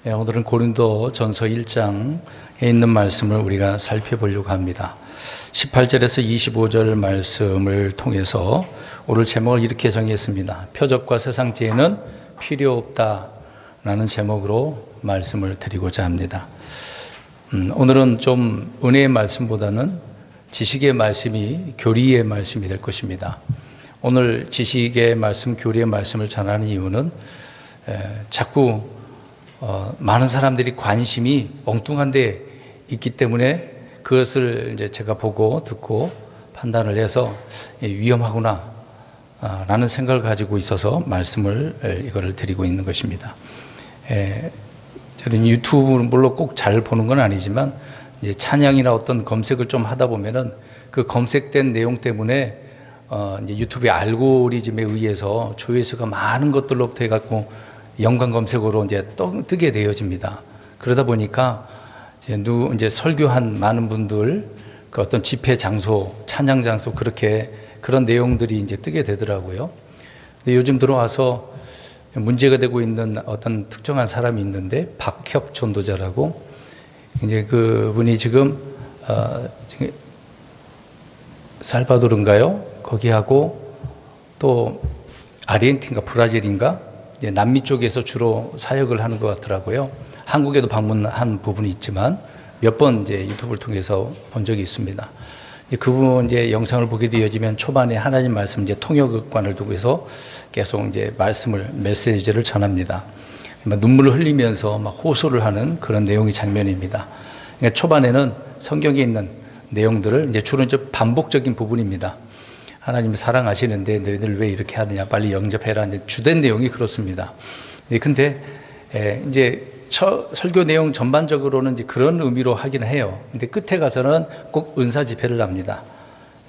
오늘은 고린도 전서 1장에 있는 말씀을 우리가 살펴보려고 합니다. 18절에서 25절 말씀을 통해서 오늘 제목을 이렇게 정했습니다. 표적과 세상 지혜는 필요 없다라는 제목으로 말씀을 드리고자 합니다. 오늘은 좀 은혜의 말씀보다는 지식의 말씀이 교리의 말씀이 될 것입니다. 오늘 지식의 말씀, 교리의 말씀을 전하는 이유는 자꾸 많은 사람들이 관심이 엉뚱한 데 있기 때문에 그것을 이제 제가 보고 듣고 판단을 해서 위험하구나 라는 생각을 가지고 있어서 말씀을 이거를 드리고 있는 것입니다. 저는 유튜브를 물론 꼭 잘 보는 건 아니지만 이제 찬양이나 어떤 검색을 좀 하다 보면은 그 검색된 내용 때문에 이제 유튜브의 알고리즘에 의해서 조회수가 많은 것들로부터 해갖고 연관 검색어로 이제 뜨게 되어집니다. 그러다 보니까 이제 설교한 많은 분들 그 어떤 집회 장소, 찬양 장소 그런 내용들이 이제 뜨게 되더라고요. 근데 요즘 들어와서 문제가 되고 있는 어떤 특정한 사람이 있는데 박혁 전도자라고 이제 그분이 지금 살바도르인가요? 거기하고 또 아르헨티나인가 브라질인가 이제 남미 쪽에서 주로 사역을 하는 것 같더라고요. 한국에도 방문한 부분이 있지만 몇 번 이제 유튜브를 통해서 본 적이 있습니다. 그분 이제 영상을 보게 되어지면 초반에 하나님 말씀 이제 통역관을 두고 해서 계속 이제 메시지를 전합니다. 눈물을 흘리면서 막 호소를 하는 그런 내용의 장면입니다. 그러니까 초반에는 성경에 있는 내용들을 이제 주로 이제 반복적인 부분입니다. 하나님을 사랑하시는데 너희들 왜 이렇게 하느냐, 빨리 영접해라. 이제 주된 내용이 그렇습니다. 근데 이제 설교 내용 전반적으로는 이제 그런 의미로 하긴 해요. 근데 끝에 가서는 꼭 은사 집회를 합니다.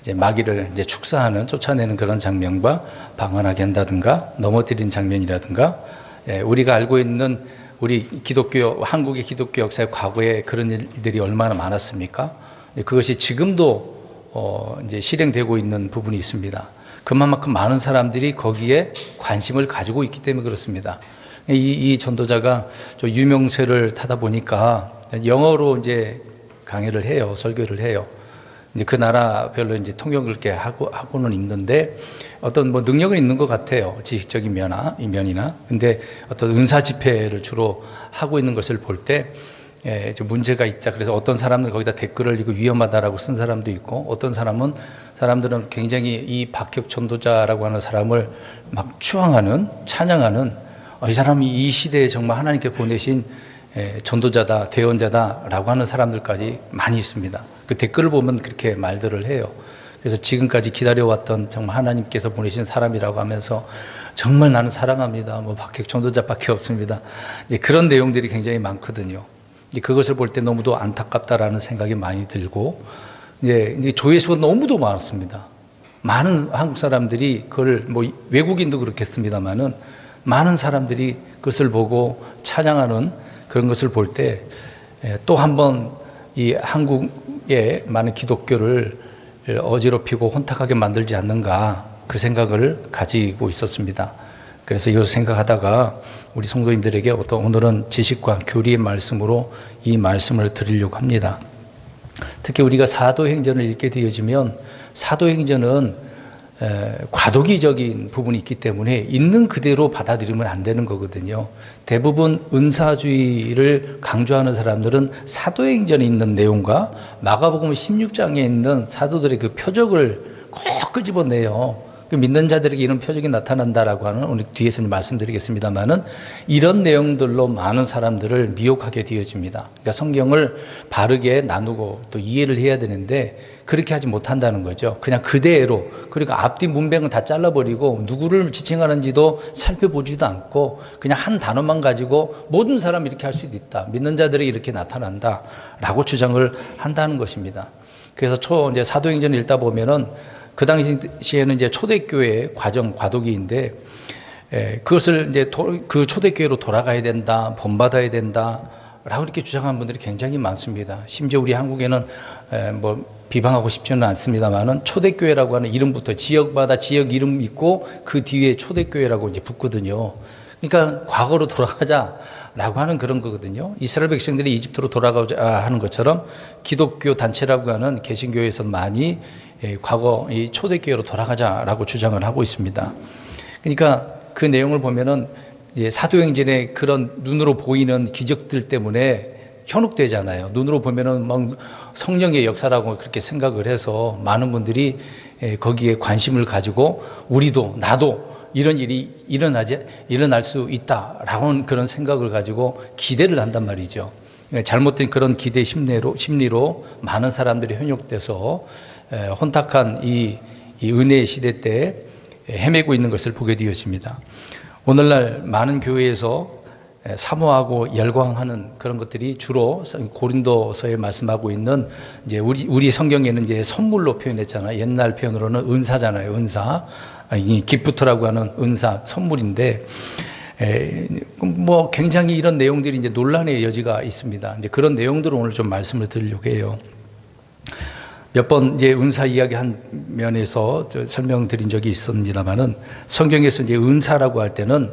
이제 마귀를 이제 축사하는, 쫓아내는 그런 장면과 방언하게 한다든가, 넘어뜨린 장면이라든가, 우리가 알고 있는 우리 한국의 기독교 역사의 과거에 그런 일들이 얼마나 많았습니까? 그것이 지금도 이제 실행되고 있는 부분이 있습니다. 그만큼 많은 사람들이 거기에 관심을 가지고 있기 때문에 그렇습니다. 이 전도자가 좀 유명세를 타다 보니까 영어로 이제 강의를 해요, 설교를 해요. 이제 그 나라별로 이제 통역을 이렇게 하고는 있는데 어떤 뭐 능력은 있는 것 같아요. 지식적인 면이나. 근데 어떤 은사 집회를 주로 하고 있는 것을 볼 때 좀 문제가 있자. 그래서 어떤 사람들 거기다 댓글을 이거 위험하다라고 쓴 사람도 있고, 어떤 사람들은 굉장히 이 박혁 전도자라고 하는 사람을 막 추앙하는, 찬양하는, 이 사람이 이 시대에 정말 하나님께 보내신 전도자다, 대언자다라고 하는 사람들까지 많이 있습니다. 그 댓글을 보면 그렇게 말들을 해요. 그래서 지금까지 기다려왔던 정말 하나님께서 보내신 사람이라고 하면서 정말 나는 사랑합니다. 뭐 박혁 전도자밖에 없습니다. 그런 내용들이 굉장히 많거든요. 그것을 볼 때 너무도 안타깝다라는 생각이 많이 들고, 이제 조회수가 너무도 많았습니다. 많은 한국 사람들이 그걸 뭐 외국인도 그렇겠습니다만은 많은 사람들이 그것을 보고 찬양하는 그런 것을 볼 때 또 한 번 이 한국의 많은 기독교를 어지럽히고 혼탁하게 만들지 않는가 그 생각을 가지고 있었습니다. 그래서 이것을 생각하다가 우리 성도님들에게 오늘은 지식과 교리의 말씀으로 이 말씀을 드리려고 합니다. 특히 우리가 사도행전을 읽게 되어지면 사도행전은 과도기적인 부분이 있기 때문에 있는 그대로 받아들이면 안 되는 거거든요. 대부분 은사주의를 강조하는 사람들은 사도행전에 있는 내용과 마가복음 16장에 있는 사도들의 그 표적을 꼭 끄집어내요. 믿는 자들에게 이런 표적이 나타난다라고 하는 오늘 뒤에서 말씀드리겠습니다만은 이런 내용들로 많은 사람들을 미혹하게 되어집니다. 그러니까 성경을 바르게 나누고 또 이해를 해야 되는데 그렇게 하지 못한다는 거죠. 그냥 그대로, 그리고 앞뒤 문맥은 다 잘라버리고 누구를 지칭하는지도 살펴보지도 않고 그냥 한 단어만 가지고 모든 사람이 이렇게 할 수도 있다. 믿는 자들에게 이렇게 나타난다라고 주장을 한다는 것입니다. 그래서 이제 사도행전을 읽다 보면은 그 당시에는 이제 초대교회 과도기인데 그것을 이제 그 초대교회로 돌아가야 된다, 본받아야 된다 라고 이렇게 주장하는 분들이 굉장히 많습니다. 심지어 우리 한국에는 뭐 비방하고 싶지는 않습니다만은 초대교회라고 하는 이름부터 지역마다 지역 이름 있고 그 뒤에 초대교회라고 이제 붙거든요. 그러니까 과거로 돌아가자. 라고 하는 그런 거거든요. 이스라엘 백성들이 이집트로 돌아가자 하는 것처럼 기독교 단체라고 하는 개신교에서는 많이 과거 이 초대교회로 돌아가자라고 주장을 하고 있습니다. 그러니까 그 내용을 보면은 사도행전의 그런 눈으로 보이는 기적들 때문에 현혹되잖아요. 눈으로 보면은 막 성령의 역사라고 그렇게 생각을 해서 많은 분들이 거기에 관심을 가지고 우리도 나도 이런 일이 일어날 수 있다라고 하는 그런 생각을 가지고 기대를 한단 말이죠. 잘못된 그런 기대 심리로 많은 사람들이 현혹돼서 혼탁한 이 은혜의 시대 때 헤매고 있는 것을 보게 되었습니다. 오늘날 많은 교회에서 사모하고 열광하는 그런 것들이 주로 고린도서에 말씀하고 있는 이제 우리 성경에는 이제 선물로 표현했잖아요. 옛날 표현으로는 은사잖아요. 은사. 이 기프트라고 하는 은사, 선물인데, 뭐 굉장히 이런 내용들이 이제 논란의 여지가 있습니다. 이제 그런 내용들을 오늘 좀 말씀을 드리려고 해요. 몇 번 이제 은사 이야기 한 면에서 설명드린 적이 있습니다만은 성경에서 이제 은사라고 할 때는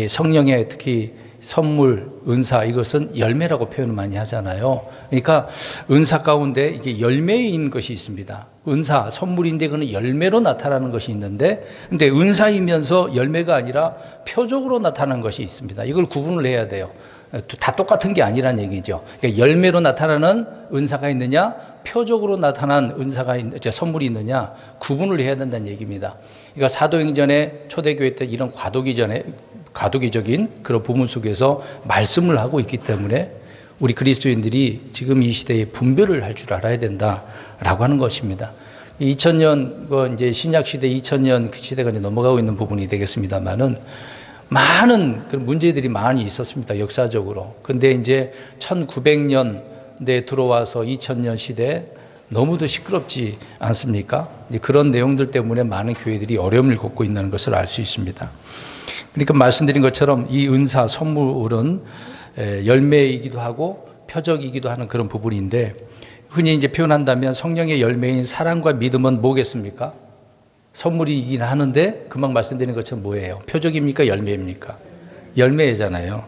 성령의 특히 선물, 은사 이것은 열매라고 표현을 많이 하잖아요. 그러니까 은사 가운데 이게 열매인 것이 있습니다. 은사, 선물인데 그는 열매로 나타나는 것이 있는데, 근데 은사이면서 열매가 아니라 표적으로 나타나는 것이 있습니다. 이걸 구분을 해야 돼요. 다 똑같은 게 아니란 얘기죠. 그러니까 열매로 나타나는 은사가 있느냐, 표적으로 나타난 선물이 있느냐, 구분을 해야 된다는 얘기입니다. 그러니까 사도행전에 초대교회 때 이런 과도기적인 그런 부분 속에서 말씀을 하고 있기 때문에 우리 그리스도인들이 지금 이 시대에 분별을 할 줄 알아야 된다라고 하는 것입니다. 2000년, 이제 신약 시대 2000년 그 시대가 이제 넘어가고 있는 부분이 되겠습니다만은 많은 그런 문제들이 많이 있었습니다. 역사적으로. 근데 이제 1900년대에 들어와서 2000년 시대 너무도 시끄럽지 않습니까? 이제 그런 내용들 때문에 많은 교회들이 어려움을 겪고 있는 것을 알 수 있습니다. 그러니까 말씀드린 것처럼 이 은사, 선물은 열매이기도 하고 표적이기도 하는 그런 부분인데, 흔히 이제 표현한다면 성령의 열매인 사랑과 믿음은 뭐겠습니까? 선물이긴 하는데 금방 말씀드린 것처럼 뭐예요? 표적입니까? 열매입니까? 열매잖아요.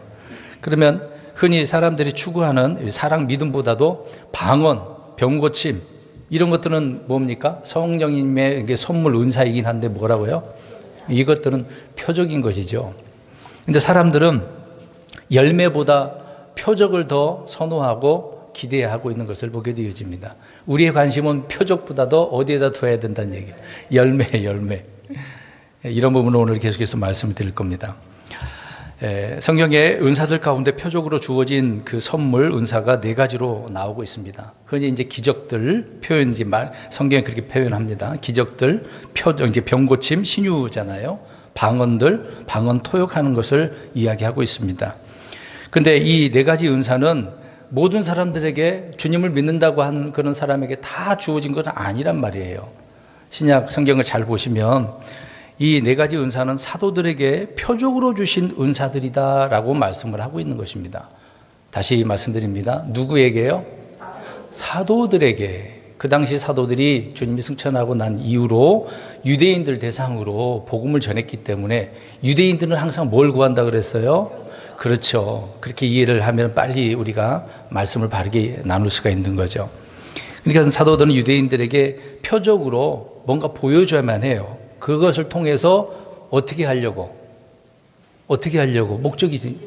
그러면 흔히 사람들이 추구하는 사랑, 믿음보다도 방언, 병고침 이런 것들은 뭡니까? 성령님의 선물, 은사이긴 한데 뭐라고요? 이것들은 표적인 것이죠. 근데 사람들은 열매보다 표적을 더 선호하고 기대하고 있는 것을 보게 되어집니다. 우리의 관심은 표적보다도 어디에다 둬야 된다는 얘기예요. 열매. 이런 부분을 오늘 계속해서 말씀을 드릴 겁니다. 성경의 은사들 가운데 표적으로 주어진 그 선물, 은사가 4가지로 나오고 있습니다. 흔히 이제 기적들 표현, 성경에 그렇게 표현합니다. 기적들, 표적, 이제 병고침, 신유잖아요. 방언들, 방언 토역하는 것을 이야기하고 있습니다. 근데 이 4가지 은사는 모든 사람들에게 주님을 믿는다고 한 그런 사람에게 다 주어진 건 아니란 말이에요. 신약 성경을 잘 보시면 이 4가지 은사는 사도들에게 표적으로 주신 은사들이다라고 말씀을 하고 있는 것입니다. 다시 말씀드립니다. 누구에게요? 사도들에게. 그 당시 사도들이 주님이 승천하고 난 이후로 유대인들 대상으로 복음을 전했기 때문에 유대인들은 항상 뭘 구한다 그랬어요? 그렇죠. 그렇게 이해를 하면 빨리 우리가 말씀을 바르게 나눌 수가 있는 거죠. 그러니까 사도들은 유대인들에게 표적으로 뭔가 보여줘야만 해요. 그것을 통해서 어떻게 하려고? 목적이지.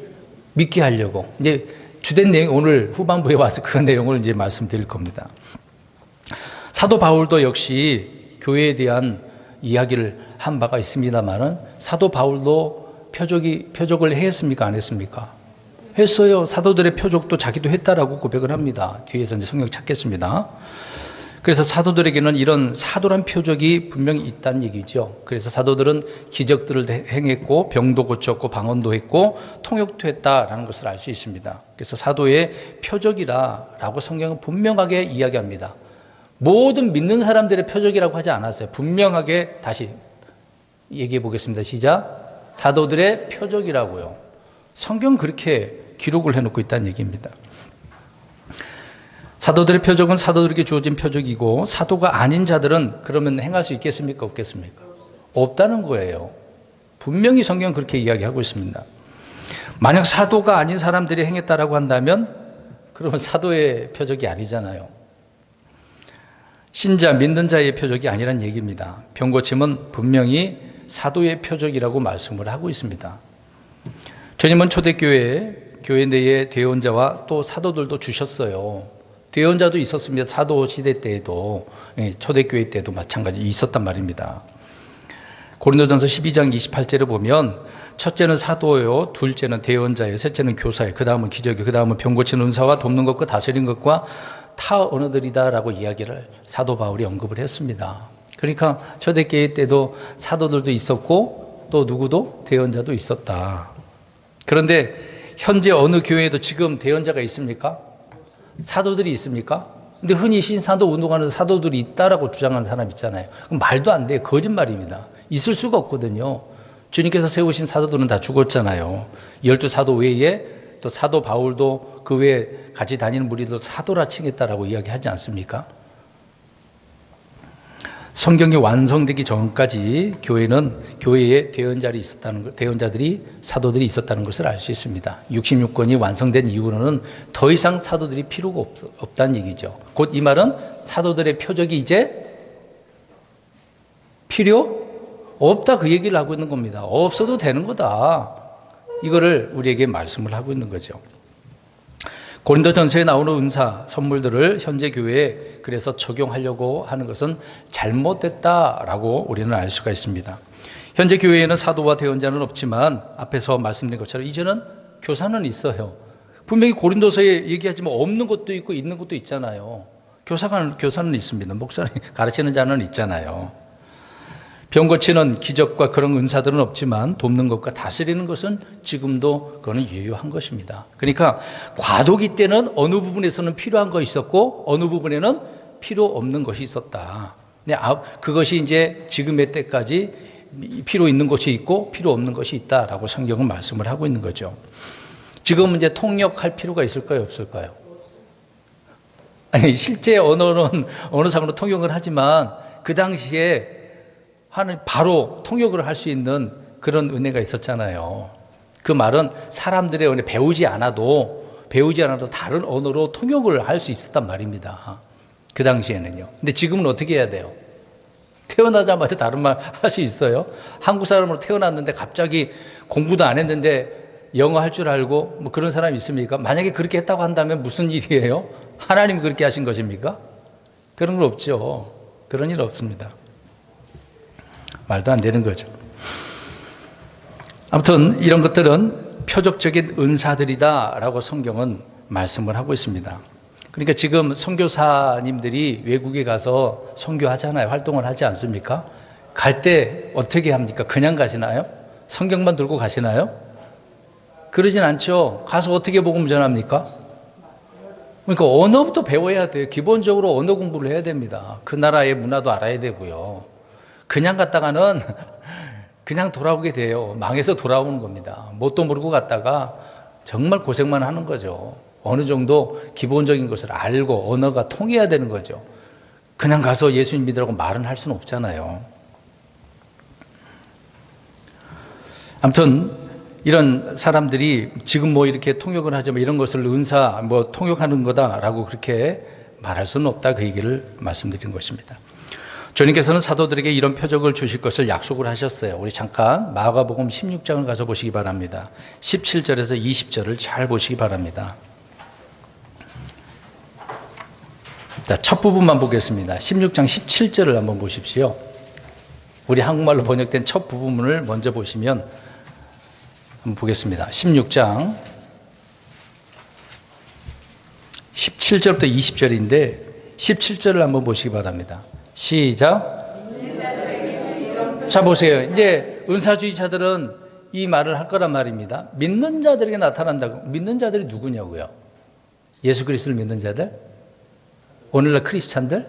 믿게 하려고. 이제 주된 내용, 오늘 후반부에 와서 그 내용을 이제 말씀드릴 겁니다. 사도 바울도 역시 교회에 대한 이야기를 한 바가 있습니다만은 사도 바울도 표적을 했습니까? 안 했습니까? 했어요. 사도들의 표적도 자기도 했다라고 고백을 합니다. 뒤에서 이제 성경 찾겠습니다. 그래서 사도들에게는 이런 사도란 표적이 분명히 있다는 얘기죠. 그래서 사도들은 기적들을 행했고 병도 고쳤고 방언도 했고 통역도 했다라는 것을 알 수 있습니다. 그래서 사도의 표적이다라고 성경은 분명하게 이야기합니다. 모든 믿는 사람들의 표적이라고 하지 않았어요. 분명하게 다시 얘기해 보겠습니다. 시작. 사도들의 표적이라고요. 성경은 그렇게 기록을 해놓고 있다는 얘기입니다. 사도들의 표적은 사도들에게 주어진 표적이고 사도가 아닌 자들은 그러면 행할 수 있겠습니까? 없겠습니까? 없다는 거예요. 분명히 성경은 그렇게 이야기하고 있습니다. 만약 사도가 아닌 사람들이 행했다라고 한다면 그러면 사도의 표적이 아니잖아요. 신자, 믿는 자의 표적이 아니란 얘기입니다. 병고침은 분명히 사도의 표적이라고 말씀을 하고 있습니다. 주님은 교회 내에 대언자와 또 사도들도 주셨어요. 대언자도 있었습니다. 사도 시대 때에도, 초대교회 때도 마찬가지 있었단 말입니다. 고린도전서 12장 28절을 보면 첫째는 사도요, 둘째는 대언자예요, 셋째는 교사예요, 그 다음은 기적이요, 그 다음은 병 고치는 은사와 돕는 것과 다스리는 것과 타 언어들이다라고 이야기를 사도 바울이 언급을 했습니다. 그러니까 초대교회 때도 사도들도 있었고 또 누구도 대언자도 있었다. 그런데 현재 어느 교회에도 지금 대언자가 있습니까? 사도들이 있습니까? 근데 흔히 신사도 운동하는 사도들이 있다라고 주장하는 사람 있잖아요. 그럼 말도 안 돼요. 거짓말입니다. 있을 수가 없거든요. 주님께서 세우신 사도들은 다 죽었잖아요. 12사도 외에 또 사도 바울도 그 외에 같이 다니는 무리도 사도라 칭했다라고 이야기하지 않습니까? 성경이 완성되기 전까지 교회에 대언자들이 사도들이 있었다는 것을 알 수 있습니다. 66권이 완성된 이후로는 더 이상 사도들이 필요가 없다는 얘기죠. 곧 이 말은 사도들의 표적이 이제 필요 없다, 그 얘기를 하고 있는 겁니다. 없어도 되는 거다. 이거를 우리에게 말씀을 하고 있는 거죠. 고린도전서에 나오는 은사, 선물들을 현재 교회에 그래서 적용하려고 하는 것은 잘못됐다라고 우리는 알 수가 있습니다. 현재 교회에는 사도와 대언자는 없지만 앞에서 말씀드린 것처럼 이제는 교사는 있어요. 분명히 고린도서에 얘기하지만 없는 것도 있고 있는 것도 있잖아요. 교사는 있습니다. 목사님 가르치는 자는 있잖아요. 병 고치는 기적과 그런 은사들은 없지만 돕는 것과 다스리는 것은 지금도 그거는 유효한 것입니다. 그러니까 과도기 때는 어느 부분에서는 필요한 것이 있었고 어느 부분에는 필요 없는 것이 있었다. 그것이 이제 지금의 때까지 필요 있는 것이 있고 필요 없는 것이 있다라고 성경은 말씀을 하고 있는 거죠. 지금은 이제 통역할 필요가 있을까요, 없을까요? 아니, 실제 언어는 언어상으로 통역을 하지만 그 당시에 바로 통역을 할 수 있는 그런 은혜가 있었잖아요. 그 말은 사람들의 은혜, 배우지 않아도 다른 언어로 통역을 할 수 있었단 말입니다. 그 당시에는요. 근데 지금은 어떻게 해야 돼요? 태어나자마자 다른 말 할 수 있어요? 한국 사람으로 태어났는데 갑자기 공부도 안 했는데 영어 할 줄 알고 뭐 그런 사람이 있습니까? 만약에 그렇게 했다고 한다면 무슨 일이에요? 하나님이 그렇게 하신 것입니까? 그런 건 없죠. 그런 일 없습니다. 말도 안 되는 거죠. 아무튼 이런 것들은 표적적인 은사들이다라고 성경은 말씀을 하고 있습니다. 그러니까 지금 선교사님들이 외국에 가서 선교하잖아요. 활동을 하지 않습니까? 갈 때 어떻게 합니까? 그냥 가시나요? 성경만 들고 가시나요? 그러진 않죠. 가서 어떻게 복음 전합니까? 그러니까 언어부터 배워야 돼요. 기본적으로 언어 공부를 해야 됩니다. 그 나라의 문화도 알아야 되고요. 그냥 갔다가는 그냥 돌아오게 돼요. 망해서 돌아오는 겁니다. 뭣도 모르고 갔다가 정말 고생만 하는 거죠. 어느 정도 기본적인 것을 알고 언어가 통해야 되는 거죠. 그냥 가서 예수님 믿으라고 말은 할 수는 없잖아요. 아무튼 이런 사람들이 지금 뭐 이렇게 통역을 하지만 이런 것을 은사, 통역하는 거다라고 그렇게 말할 수는 없다, 그 얘기를 말씀드린 것입니다. 주님께서는 사도들에게 이런 표적을 주실 것을 약속을 하셨어요. 우리 잠깐 마가복음 16장을 가서 보시기 바랍니다. 17절에서 20절을 잘 보시기 바랍니다. 자, 첫 부분만 보겠습니다. 16장 17절을 한번 보십시오. 우리 한국말로 번역된 첫 부분을 먼저 보시면 한번 보겠습니다. 16장 17절부터 20절인데 17절을 한번 보시기 바랍니다. 시작. 자, 보세요. 이제 은사주의자들은 이 말을 할 거란 말입니다. 믿는 자들에게 나타난다고. 믿는 자들이 누구냐고요? 예수 그리스도를 믿는 자들? 오늘날 크리스찬들?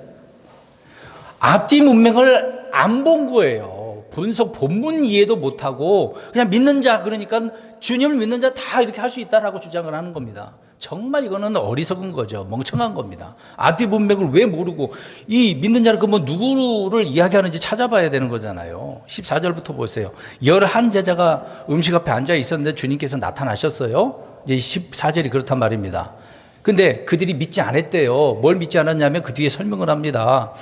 앞뒤 문맥을 안 본 거예요. 본문 이해도 못하고 그냥 믿는 자, 그러니까 주님을 믿는 자 다 이렇게 할 수 있다라고 주장을 하는 겁니다. 정말 이거는 어리석은 거죠. 멍청한 겁니다. 아디 문맥을 왜 모르고 이 믿는 자를 그뭐 누구를 이야기하는지 찾아봐야 되는 거잖아요. 14절부터 보세요. 11 제자가 음식 앞에 앉아 있었는데 주님께서 나타나셨어요. 이제 14절이 그렇단 말입니다. 근데 그들이 믿지 않았대요. 뭘 믿지 않았냐면 그 뒤에 설명을 합니다.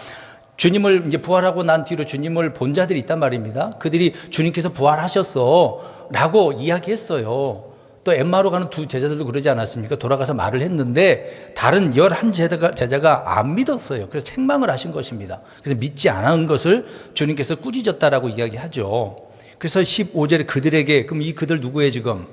주님을 이제 부활하고 난 뒤로 주님을 본 자들이 있단 말입니다. 그들이 주님께서 부활하셨어 라고 이야기했어요. 또 엠마오로 가는 두 제자들도 그러지 않았습니까? 돌아가서 말을 했는데 다른 11 제자가 안 믿었어요. 그래서 책망을 하신 것입니다. 그래서 믿지 않은 것을 주님께서 꾸짖었다라고 이야기하죠. 그래서 15절에 그들에게, 그럼 이 그들 누구예요 지금?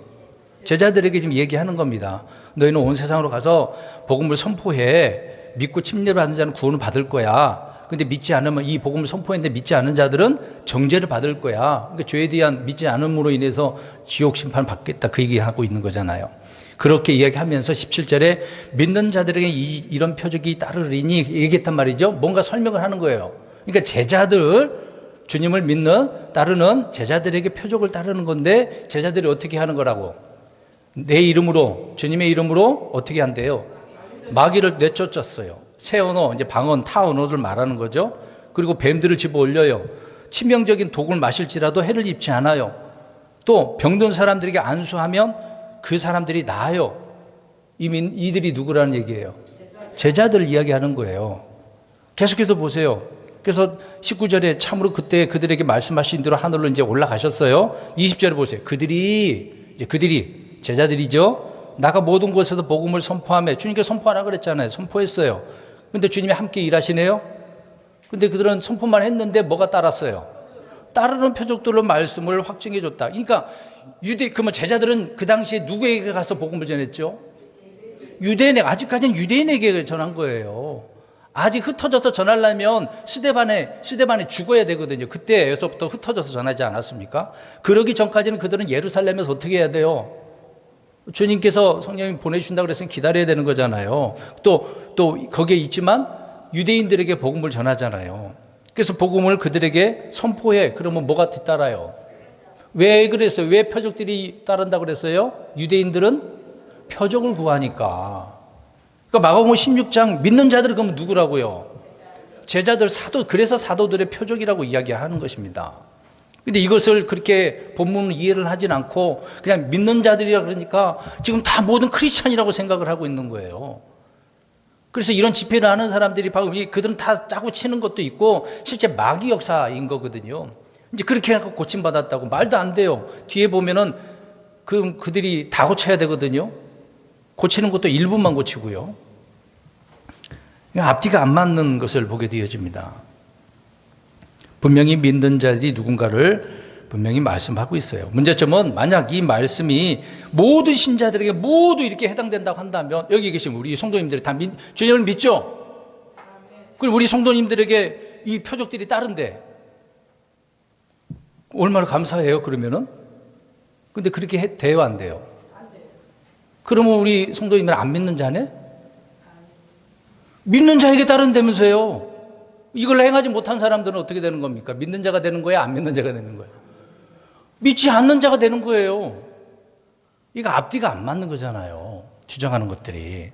제자들에게 지금 얘기하는 겁니다. 너희는 온 세상으로 가서 복음을 선포해. 믿고 침례를 받는 자는 구원을 받을 거야. 근데 믿지 않으면, 이 복음을 선포했는데 믿지 않는 자들은 정죄를 받을 거야. 그러니까 죄에 대한 믿지 않음으로 인해서 지옥 심판 받겠다, 그 얘기하고 있는 거잖아요. 그렇게 이야기하면서 17절에 믿는 자들에게 이런 표적이 따르리니 얘기했단 말이죠. 뭔가 설명을 하는 거예요. 그러니까 제자들, 주님을 믿는, 따르는 제자들에게 표적을 따르는 건데 제자들이 어떻게 하는 거라고? 내 이름으로, 주님의 이름으로 어떻게 한대요? 마귀를 내쫓았어요. 새 언어, 이제 방언, 타 언어를 말하는 거죠. 그리고 뱀들을 집어 올려요. 치명적인 독을 마실지라도 해를 입지 않아요. 또 병든 사람들에게 안수하면 그 사람들이 나아요. 이들이 누구라는 얘기예요? 제자들 이야기하는 거예요. 계속해서 보세요. 그래서 19절에 참으로 그때 그들에게 말씀하신 대로 하늘로 이제 올라가셨어요. 20절에 보세요. 그들이 제자들이죠. 나가 모든 곳에서 복음을 선포하며, 주님께서 선포하라 그랬잖아요. 선포했어요. 근데 주님이 함께 일하시네요. 근데 그들은 선포만 했는데 뭐가 따랐어요? 따르는 표적들로 말씀을 확증해 줬다. 그러니까 그러면 제자들은 그 당시에 누구에게 가서 복음을 전했죠? 유대인에게, 아직까지는 유대인에게 전한 거예요. 아직 흩어져서 전하려면 스데반에 죽어야 되거든요. 그때에서부터 흩어져서 전하지 않았습니까? 그러기 전까지는 그들은 예루살렘에서 어떻게 해야 돼요? 주님께서 성령님 보내주신다고 그래서 기다려야 되는 거잖아요. 또 거기에 있지만 유대인들에게 복음을 전하잖아요. 그래서 복음을 그들에게 선포해. 그러면 뭐가 뒤따라요? 왜 그랬어요? 왜 표적들이 따른다고 그랬어요? 유대인들은 표적을 구하니까. 그러니까 마가복음 16장 믿는 자들은 그러면 누구라고요? 제자들, 사도. 그래서 사도들의 표적이라고 이야기하는 것입니다. 근데 이것을 그렇게 본문을 이해를 하진 않고 그냥 믿는 자들이라 그러니까 지금 다 모든 크리스찬이라고 생각을 하고 있는 거예요. 그래서 이런 집회를 하는 사람들이 바로 그들은 다 짜고 치는 것도 있고 실제 마귀 역사인 거거든요. 이제 그렇게 해서 고침받았다고 말도 안 돼요. 뒤에 보면은 그들이 다 고쳐야 되거든요. 고치는 것도 일부만 고치고요. 앞뒤가 안 맞는 것을 보게 되어집니다. 분명히 믿는 자들이 누군가를 분명히 말씀하고 있어요. 문제점은 만약 이 말씀이 모든 신자들에게 모두 이렇게 해당된다고 한다면, 여기 계신 우리 성도님들이 다 주님을 믿죠? 그리고 우리 성도님들에게 이 표적들이 따른데 얼마나 감사해요, 그러면은? 근데 그렇게 돼요, 안 돼요? 그러면 우리 성도님들 안 믿는 자네? 믿는 자에게 따른다면서요. 이걸 행하지 못한 사람들은 어떻게 되는 겁니까? 믿는 자가 되는 거야? 안 믿는 자가 되는 거야? 믿지 않는 자가 되는 거예요. 이거 앞뒤가 안 맞는 거잖아요. 주장하는 것들이.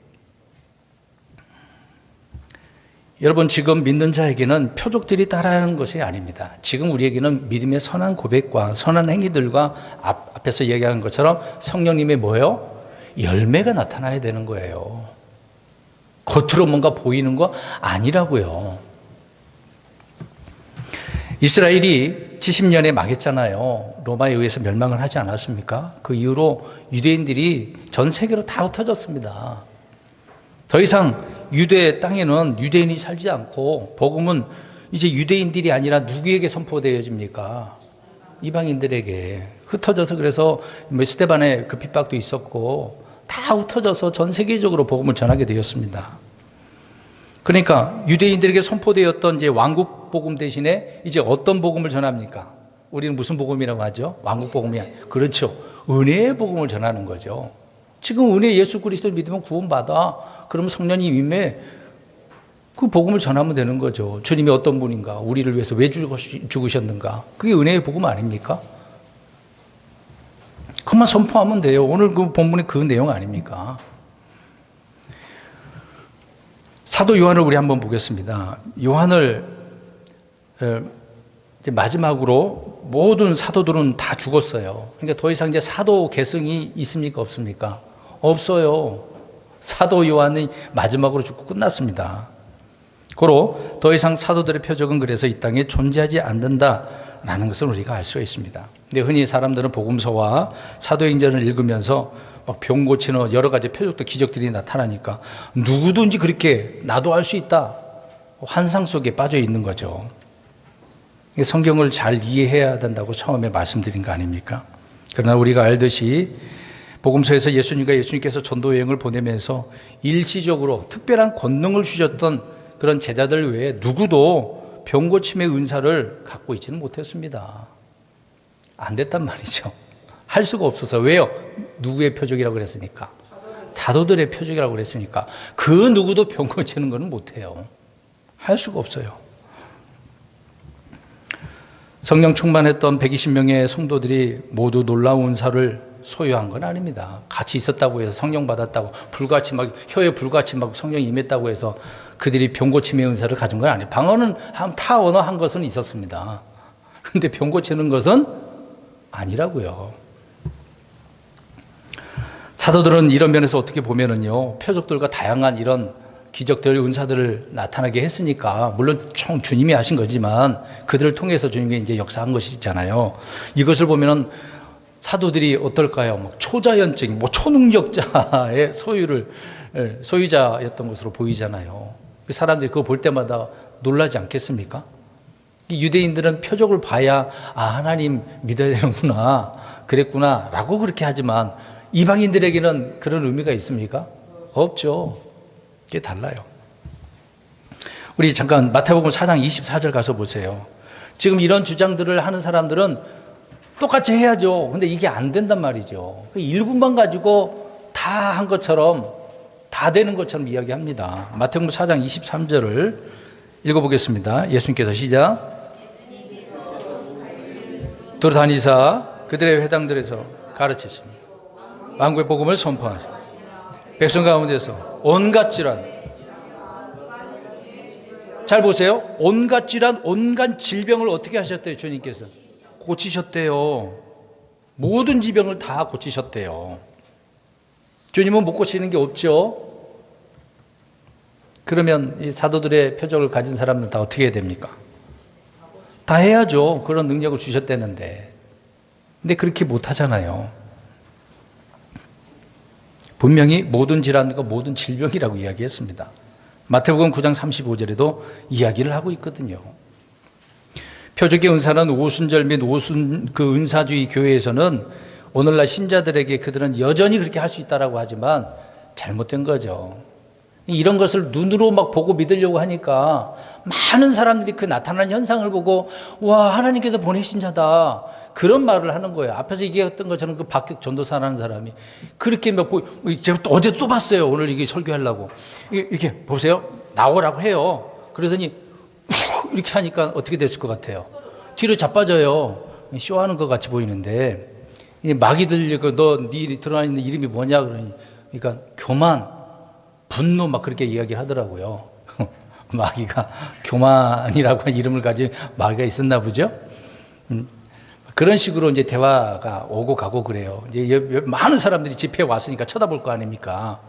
여러분, 지금 믿는 자에게는 표적들이 따라하는 것이 아닙니다. 지금 우리에게는 믿음의 선한 고백과 선한 행위들과 앞에서 얘기한 것처럼 성령님의 뭐예요? 열매가 나타나야 되는 거예요. 겉으로 뭔가 보이는 거 아니라고요. 이스라엘이 70년에 망했잖아요. 로마에 의해서 멸망을 하지 않았습니까? 그 이후로 유대인들이 전 세계로 다 흩어졌습니다. 더 이상 유대 땅에는 유대인이 살지 않고 복음은 이제 유대인들이 아니라 누구에게 선포되어집니까? 이방인들에게 흩어져서, 그래서 스데반의 그 핍박도 있었고 다 흩어져서 전 세계적으로 복음을 전하게 되었습니다. 그러니까 유대인들에게 선포되었던 이제 왕국 복음 대신에 이제 어떤 복음을 전합니까? 우리는 무슨 복음이라고 하죠? 왕국 복음이 그렇죠. 은혜의 복음을 전하는 거죠. 지금 은혜 예수 그리스도를 믿으면 구원받아. 그러면 성령님 임해 그 복음을 전하면 되는 거죠. 주님이 어떤 분인가? 우리를 위해서 왜 죽으셨는가? 그게 은혜의 복음 아닙니까? 그만 선포하면 돼요. 오늘 그 본문이 그 내용 아닙니까? 사도 요한을 우리 한번 보겠습니다. 요한을 이제 마지막으로 모든 사도들은 다 죽었어요. 그러니까 더 이상 이제 사도 계승이 있습니까? 없습니까? 없어요. 사도 요한이 마지막으로 죽고 끝났습니다. 고로 더 이상 사도들의 표적은 그래서 이 땅에 존재하지 않는다라는 것을 우리가 알 수가 있습니다. 근데 흔히 사람들은 복음서와 사도행전을 읽으면서 막 병 고치는 여러 가지 표적도 기적들이 나타나니까 누구든지 그렇게 나도 할 수 있다. 환상 속에 빠져 있는 거죠. 성경을 잘 이해해야 된다고 처음에 말씀드린 거 아닙니까? 그러나 우리가 알듯이 복음서에서 예수님께서 전도 여행을 보내면서 일시적으로 특별한 권능을 주셨던 그런 제자들 외에 누구도 병 고침의 은사를 갖고 있지는 못했습니다. 안 됐단 말이죠. 할 수가 없어서. 왜요? 누구의 표적이라고 그랬으니까. 사도들의 표적이라고 그랬으니까. 그 누구도 병 고치는 것은 못해요. 할 수가 없어요. 성령 충만했던 120명의 성도들이 모두 놀라운 은사를 소유한 건 아닙니다. 같이 있었다고 해서 성령 받았다고 불같이 막 혀에 불같이 막 성령이 임했다고 해서 그들이 병 고침의 은사를 가진 건 아니에요. 방언은 타 언어 한 것은 있었습니다. 근데 병 고치는 것은 아니라고요. 사도들은 이런 면에서 어떻게 보면은요, 표적들과 다양한 이런 기적들, 은사들을 나타나게 했으니까, 물론 총 주님이 하신 거지만, 그들을 통해서 주님이 이제 역사한 것이잖아요. 이것을 보면은 사도들이 어떨까요? 초자연적인, 초능력자의 소유자였던 것으로 보이잖아요. 사람들이 그거 볼 때마다 놀라지 않겠습니까? 유대인들은 표적을 봐야, 하나님 믿어야 되는구나, 그랬구나, 라고 그렇게 하지만, 이방인들에게는 그런 의미가 있습니까? 없죠. 그게 달라요. 우리 잠깐 마태복음 4장 24절 가서 보세요. 지금 이런 주장들을 하는 사람들은 똑같이 해야죠. 근데 이게 안 된단 말이죠. 일분만 가지고 다 한 것처럼, 다 되는 것처럼 이야기합니다. 마태복음 4장 23절을 읽어보겠습니다. 예수님께서 시작. 돌아다니사 그들의 회당들에서 가르치십니다. 만국의 복음을 선포하시고 백성 가운데서 온갖 질환, 잘 보세요. 온갖 질환, 온갖 질병을 어떻게 하셨대요? 주님께서 고치셨대요. 모든 질병을 다 고치셨대요. 주님은 못 고치는 게 없죠. 그러면 이 사도들의 표적을 가진 사람들은 다 어떻게 해야 됩니까? 다 해야죠. 그런 능력을 주셨다는데. 근데 그렇게 못 하잖아요. 분명히 모든 질환과 모든 질병이라고 이야기했습니다. 마태복음 9장 35절에도 이야기를 하고 있거든요. 표적의 은사는 오순절 및 그 은사주의 교회에서는 오늘날 신자들에게 그들은 여전히 그렇게 할 수 있다라고 하지만 잘못된 거죠. 이런 것을 눈으로 막 보고 믿으려고 하니까 많은 사람들이 그 나타난 현상을 보고 와, 하나님께서 보내신 자다, 그런 말을 하는 거예요. 앞에서 얘기했던 것처럼 그 박혁 전도사라는 사람이 그렇게 제가 어제 또 봤어요. 오늘 이게 설교하려고. 이렇게 보세요. 나오라고 해요. 그러더니 이렇게 하니까 어떻게 됐을 것 같아요? 뒤로 자빠져요. 쇼하는 것 같이 보이는데, 마귀들, 네 드러나 있는 이름이 뭐냐? 그러니까 교만, 분노 막 그렇게 이야기를 하더라고요. 마귀가 교만이라고 이름을 가진 마귀가 있었나 보죠? 그런 식으로 이제 대화가 오고 가고 그래요. 이제 많은 사람들이 집회에 왔으니까 쳐다볼 거 아닙니까?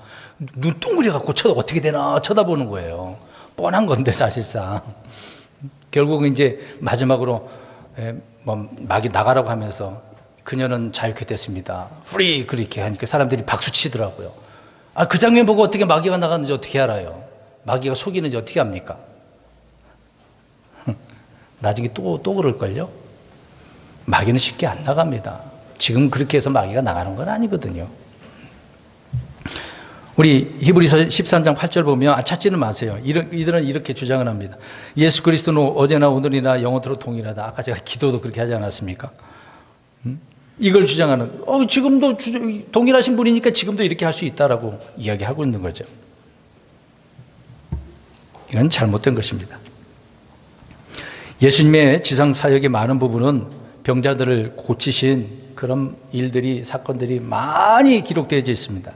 눈동그리 갖고 어떻게 되나 쳐다보는 거예요. 뻔한 건데 사실상. 결국은 이제 마지막으로 마귀 나가라고 하면서 그녀는 자유케 됐습니다. 프리, 그렇게 하니까 사람들이 박수 치더라고요. 그 장면 보고 어떻게 마귀가 나갔는지 어떻게 알아요? 마귀가 속이는지 어떻게 합니까? 나중에 또 그럴걸요? 마귀는 쉽게 안 나갑니다. 지금 그렇게 해서 마귀가 나가는 건 아니거든요. 우리 히브리서 13장 8절 보면 찾지는 마세요. 이들은 이렇게 주장을 합니다. 예수 그리스도는 어제나 오늘이나 영원토록 동일하다. 아까 제가 기도도 그렇게 하지 않았습니까? 이걸 주장하는, 지금도 동일하신 분이니까 지금도 이렇게 할 수 있다라고 이야기하고 있는 거죠. 이건 잘못된 것입니다. 예수님의 지상 사역의 많은 부분은 병자들을 고치신 그런 일들이, 사건들이 많이 기록되어 있습니다.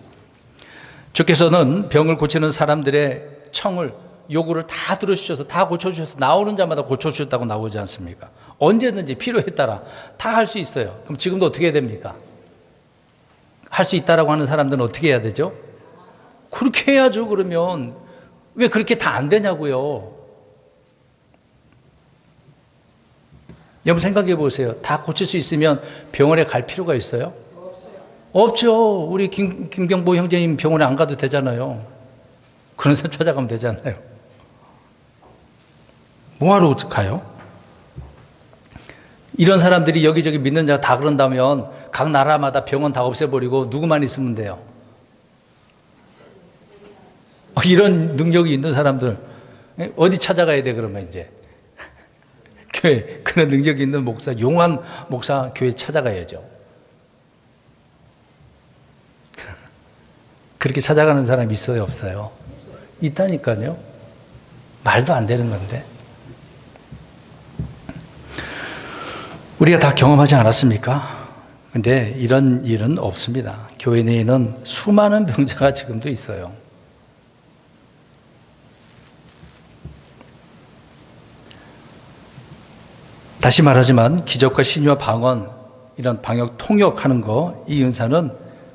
주께서는 병을 고치는 사람들의 청을 요구를 다 들어주셔서 다 고쳐주셔서 나오는 자마다 고쳐주셨다고 나오지 않습니까? 언제든지 필요에 따라 다 할 수 있어요. 그럼 지금도 어떻게 해야 됩니까? 할 수 있다라고 하는 사람들은 어떻게 해야 되죠? 그렇게 해야죠. 그러면 왜 그렇게 다 안 되냐고요. 여러분 생각해 보세요. 다 고칠 수 있으면 병원에 갈 필요가 있어요? 없죠. 우리 김경보 형제님 병원에 안 가도 되잖아요. 그런 사람 찾아가면 되잖아요. 뭐하러 가요? 이런 사람들이 여기저기 믿는 자가 다 그런다면 각 나라마다 병원 다 없애버리고 누구만 있으면 돼요? 이런 능력이 있는 사람들 어디 찾아가야 돼 그러면 이제? 교회, 그런 능력이 있는 목사, 용한 목사 교회 찾아가야죠. 그렇게 찾아가는 사람 있어요, 없어요? 있다니까요. 말도 안 되는 건데. 우리가 다 경험하지 않았습니까? 근데 이런 일은 없습니다. 교회 내에는 수많은 병자가 지금도 있어요. 다시 말하지만 기적과 신유와 방언, 이런 방역 통역하는 거, 이 은사는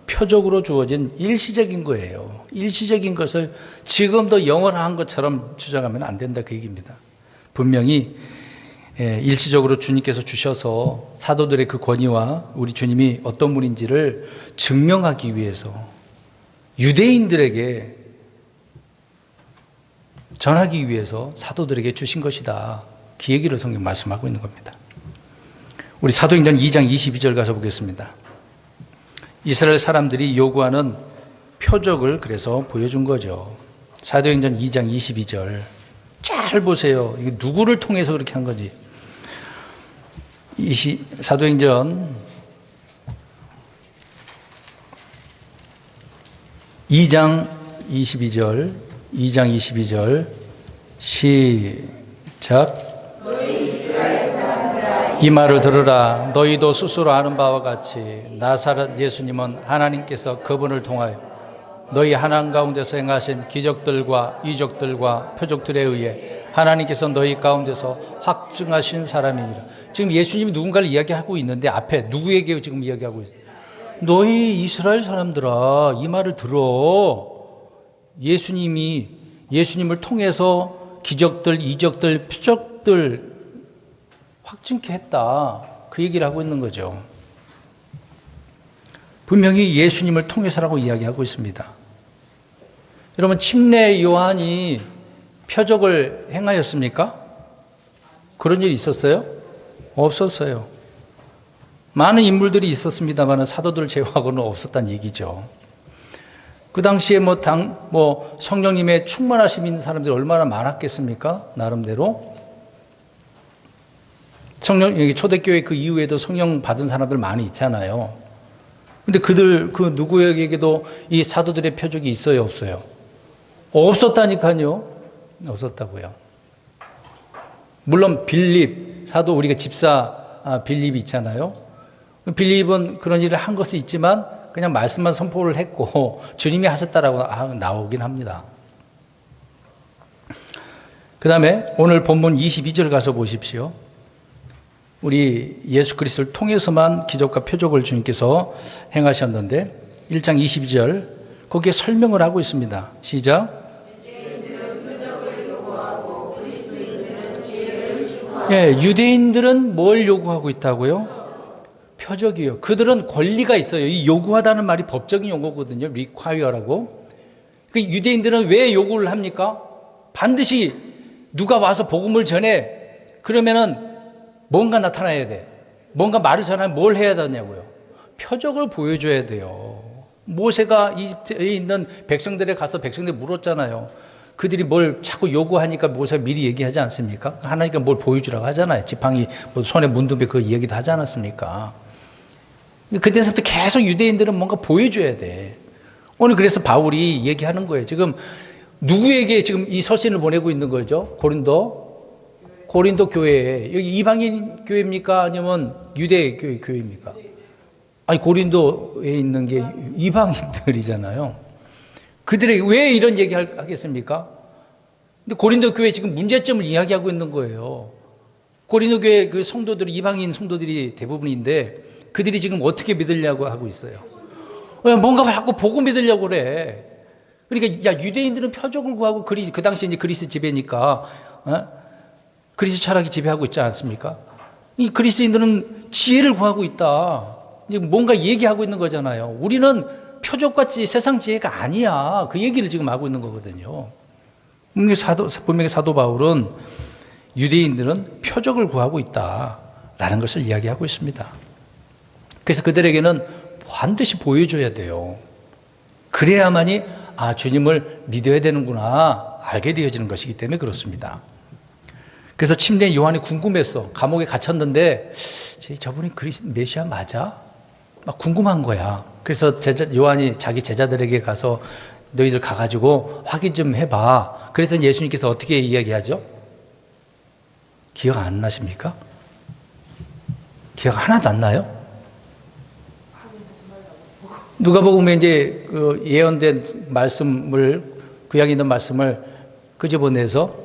표적으로 주어진 일시적인 거예요. 일시적인 것을 지금도 영원한 것처럼 주장하면 안 된다 그 얘기입니다. 분명히 일시적으로 주님께서 주셔서 사도들의 그 권위와 우리 주님이 어떤 분인지를 증명하기 위해서 유대인들에게 전하기 위해서 사도들에게 주신 것이다. 그 얘기를 성경 말씀하고 있는 겁니다. 우리 사도행전 2장 22절 가서 보겠습니다. 이스라엘 사람들이 요구하는 표적을 그래서 보여준 거죠. 사도행전 2장 22절. 잘 보세요. 이게 누구를 통해서 그렇게 한 거지? 사도행전 2장 22절, 2장 22절, 시작. 이 말을 들으라. 너희도 스스로 아는 바와 같이 나사렛 예수님은 하나님께서 그분을 통하여 너희 하나님 가운데서 행하신 기적들과 이적들과 표적들에 의해 하나님께서 너희 가운데서 확증하신 사람이니라. 지금 예수님이 누군가를 이야기하고 있는데 앞에 누구에게 지금 이야기하고 있어요? 너희 이스라엘 사람들아, 이 말을 들어. 예수님을 통해서 기적들, 이적들, 표적들 확증케 했다. 그 얘기를 하고 있는 거죠. 분명히 예수님을 통해서라고 이야기하고 있습니다. 여러분, 침례 요한이 표적을 행하였습니까? 그런 일이 있었어요? 없었어요. 많은 인물들이 있었습니다만 사도들을 제외하고는 없었다는 얘기죠. 그 당시에 성령님의 충만하심 있는 사람들이 얼마나 많았겠습니까? 나름대로. 초대교회 그 이후에도 성령 받은 사람들 많이 있잖아요. 근데 그 누구에게도 이 사도들의 표적이 있어요, 없어요? 없었다니까요. 없었다고요. 물론 사도 우리가 집사 빌립이 있잖아요. 빌립은 그런 일을 한 것이 있지만 그냥 말씀만 선포를 했고 주님이 하셨다라고 나오긴 합니다. 그 다음에 오늘 본문 22절 가서 보십시오. 우리 예수 그리스도를 통해서만 기적과 표적을 주님께서 행하셨는데 1장 22절 거기에 설명을 하고 있습니다. 시작. 유대인들은 뭘 요구하고 있다고요? 표적이요. 그들은 권리가 있어요. 이 요구하다는 말이 법적인 용어거든요. require라고. 그 유대인들은 왜 요구를 합니까? 반드시 누가 와서 복음을 전해. 그러면은 뭔가 나타나야 돼. 뭔가 말을 전하면 뭘 해야 되냐고요. 표적을 보여줘야 돼요. 모세가 이집트에 있는 백성들에 가서 백성들 물었잖아요. 그들이 뭘 자꾸 요구하니까 모세가 미리 얘기하지 않습니까? 하나님께 뭘 보여주라고 하잖아요. 지팡이, 손에 문두배 그 얘기도 하지 않았습니까? 그때서부터 계속 유대인들은 뭔가 보여줘야 돼. 오늘 그래서 바울이 얘기하는 거예요. 지금 누구에게 지금 이 서신을 보내고 있는 거죠? 고린도 교회에. 여기 이방인 교회입니까? 아니면 유대 교회입니까? 아니, 고린도에 있는 게 이방인들이잖아요. 그들에게 왜 이런 얘기 하겠습니까? 근데 고린도 교회 지금 문제점을 이야기하고 있는 거예요. 고린도 교회 그 성도들이 이방인 성도들이 대부분인데 그들이 지금 어떻게 믿으려고 하고 있어요? 뭔가 자꾸 보고 믿으려고 그래. 그러니까 야, 유대인들은 표적을 구하고 그 당시에 이제 그리스 지배니까 그리스 철학이 지배하고 있지 않습니까? 이 그리스인들은 지혜를 구하고 있다. 이제 뭔가 얘기하고 있는 거잖아요. 우리는 표적같이 세상 지혜가 아니야. 그 얘기를 지금 하고 있는 거거든요. 분명히 사도 바울은 유대인들은 표적을 구하고 있다라는 것을 이야기하고 있습니다. 그래서 그들에게는 반드시 보여줘야 돼요. 그래야만이 주님을 믿어야 되는구나 알게 되어지는 것이기 때문에 그렇습니다. 그래서 침례 요한이 궁금했어. 감옥에 갇혔는데 저분이 메시아 맞아? 막 궁금한 거야. 그래서 요한이 자기 제자들에게 가서 너희들 가가지고 확인 좀 해봐. 그래서 예수님께서 어떻게 이야기하죠? 기억 안 나십니까? 기억 하나도 안 나요? 누가복음에 이제 그 예언된 말씀을 구약에 있는 말씀을 끄집어내서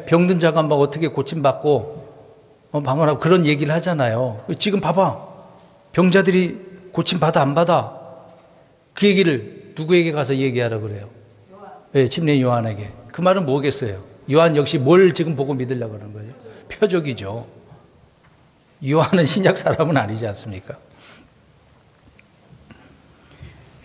병든 자가 막 어떻게 고침받고 방언하고 그런 얘기를 하잖아요. 지금 봐봐. 병자들이 고침받아 안 받아? 그 얘기를 누구에게 가서 얘기하라 그래요? 침례 요한에게. 그 말은 뭐겠어요? 요한 역시 뭘 지금 보고 믿으려고 하는 거죠? 표적이죠. 요한은 신약 사람은 아니지 않습니까?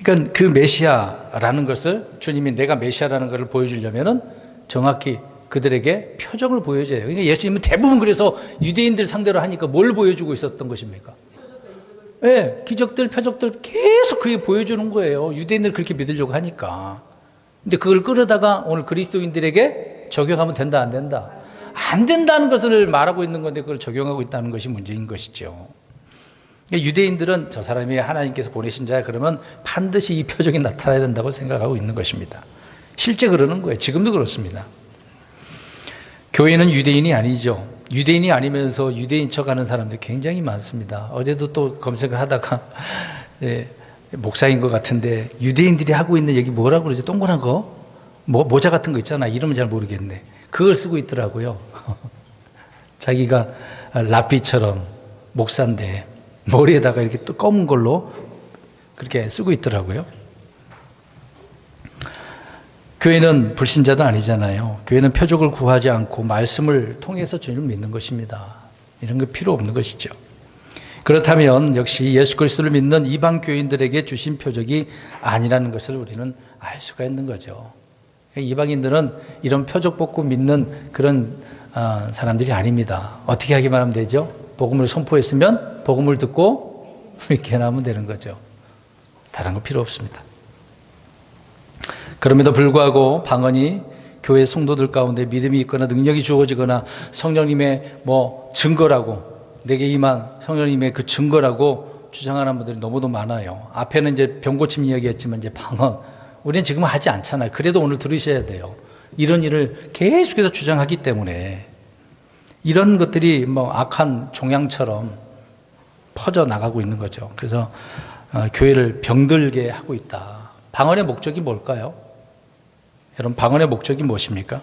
그러니까 그 메시아라는 것을 주님이 내가 메시아라는 것을 보여주려면은 정확히 그들에게 표적을 보여줘야 해요. 그러니까 예수님은 대부분 그래서 유대인들 상대로 하니까 뭘 보여주고 있었던 것입니까? 기적들, 표적들 계속 그게 보여주는 거예요. 유대인들 그렇게 믿으려고 하니까. 근데 그걸 끌어다가 오늘 그리스도인들에게 적용하면 된다, 안 된다? 안 된다는 것을 말하고 있는 건데 그걸 적용하고 있다는 것이 문제인 것이죠. 유대인들은 저 사람이 하나님께서 보내신 자야 그러면 반드시 이 표적이 나타나야 된다고 생각하고 있는 것입니다. 실제 그러는 거예요. 지금도 그렇습니다. 교회는 유대인이 아니죠. 유대인이 아니면서 유대인 척하는 사람들이 굉장히 많습니다. 어제도 또 검색을 하다가 목사인 것 같은데 유대인들이 하고 있는 얘기 뭐라고 그러죠? 동그란 거? 모자 같은 거 있잖아. 이름은 잘 모르겠네. 그걸 쓰고 있더라고요. 자기가 라피처럼 목사인데 머리에다가 이렇게 또 검은 걸로 그렇게 쓰고 있더라고요. 교회는 불신자도 아니잖아요. 교회는 표적을 구하지 않고 말씀을 통해서 주님을 믿는 것입니다. 이런 거 필요 없는 것이죠. 그렇다면 역시 예수 그리스도를 믿는 이방 교인들에게 주신 표적이 아니라는 것을 우리는 알 수가 있는 거죠. 이방인들은 이런 표적 받고 믿는 그런 사람들이 아닙니다. 어떻게 하기만 하면 되죠? 복음을 선포했으면 복음을 듣고 믿기만 하면 되는 거죠. 다른 거 필요 없습니다. 그럼에도 불구하고 방언이 교회 성도들 가운데 믿음이 있거나 능력이 주어지거나 성령님의 증거라고 내게 임한 성령님의 그 증거라고 주장하는 분들이 너무도 많아요. 앞에는 이제 병고침 이야기했지만 이제 방언 우리는 지금 하지 않잖아요. 그래도 오늘 들으셔야 돼요. 이런 일을 계속해서 주장하기 때문에 이런 것들이 악한 종양처럼 퍼져 나가고 있는 거죠. 그래서 교회를 병들게 하고 있다. 방언의 목적이 뭘까요? 여러분, 방언의 목적이 무엇입니까?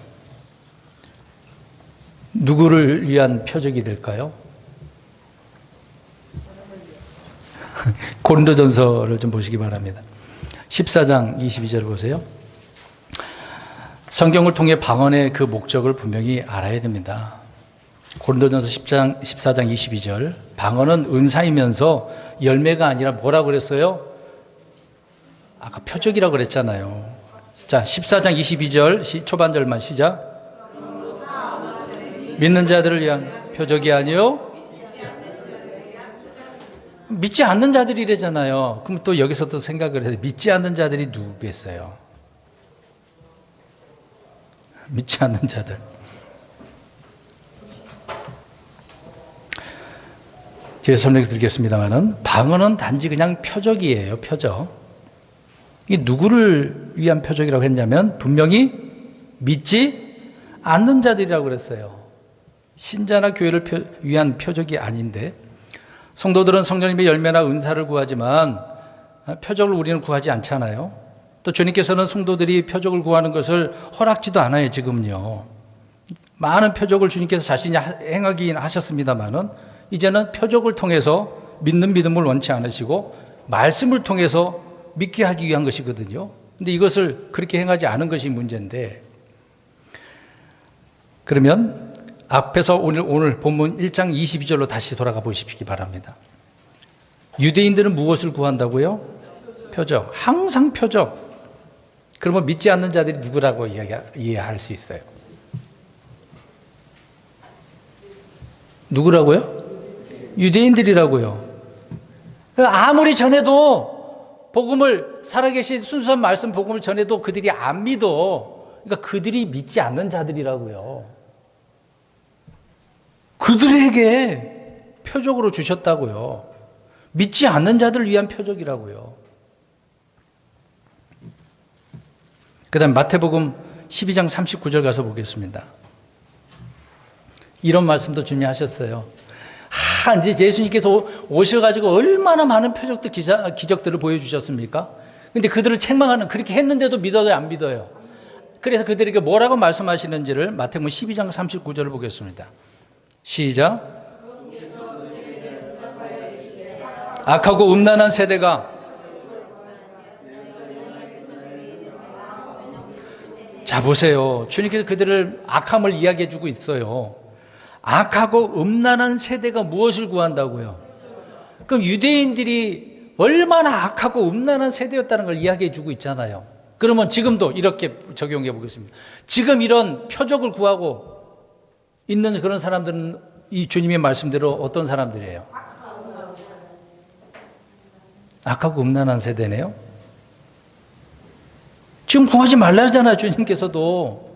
누구를 위한 표적이 될까요? 고린도전서를 좀 보시기 바랍니다. 14장 22절 보세요. 성경을 통해 방언의 그 목적을 분명히 알아야 됩니다. 고린도전서 14장 22절. 방언은 은사이면서 열매가 아니라 뭐라고 그랬어요? 아까 표적이라고 그랬잖아요. 자, 14장 22절 초반절만 시작. 믿는 자들을 위한 표적이 아니요 믿지 않는 자들이래잖아요. 그럼 또 여기서 또 생각을 해요. 믿지 않는 자들이 누구겠어요? 믿지 않는 자들. 뒤에서 설명드리겠습니다만은 방언은 단지 그냥 표적이에요. 표적. 이게 누구를 위한 표적이라고 했냐면 분명히 믿지 않는 자들이라고 그랬어요. 신자나 교회를 위한 표적이 아닌데 성도들은 성령님의 열매나 은사를 구하지만 표적을 우리는 구하지 않잖아요. 또 주님께서는 성도들이 표적을 구하는 것을 허락지도 않아요, 지금요. 많은 표적을 주님께서 자신이 행하긴 하셨습니다만은 이제는 표적을 통해서 믿는 믿음을 원치 않으시고 말씀을 통해서 믿게 하기 위한 것이거든요. 근데 이것을 그렇게 행하지 않은 것이 문제인데, 그러면 앞에서 오늘 본문 1장 22절로 다시 돌아가 보시기 바랍니다. 유대인들은 무엇을 구한다고요? 표적. 항상 표적. 그러면 믿지 않는 자들이 누구라고 이해할 수 있어요? 누구라고요? 유대인들이라고요. 아무리 전해도 복음을, 살아계신 순수한 말씀 복음을 전해도 그들이 안 믿어. 그러니까 그들이 믿지 않는 자들이라고요. 그들에게 표적으로 주셨다고요. 믿지 않는 자들을 위한 표적이라고요. 그 다음 마태복음 12장 39절 가서 보겠습니다. 이런 말씀도 주님이 하셨어요. 이제 예수님께서 오셔가지고 얼마나 많은 표적들, 기적들을 보여주셨습니까? 근데 그들을 책망하는, 그렇게 했는데도 믿어요, 안 믿어요? 그래서 그들에게 뭐라고 말씀하시는지를 마태복음 12장 39절을 보겠습니다. 시작. 악하고 음란한 세대가, 자 보세요. 주님께서 그들을 악함을 이야기해 주고 있어요. 악하고 음란한 세대가 무엇을 구한다고요? 그럼 유대인들이 얼마나 악하고 음란한 세대였다는 걸 이야기해 주고 있잖아요. 그러면 지금도 이렇게 적용해 보겠습니다. 지금 이런 표적을 구하고 있는 그런 사람들은 이 주님의 말씀대로 어떤 사람들이에요? 악하고 음란한 세대네요. 지금 구하지 말라잖아요. 주님께서도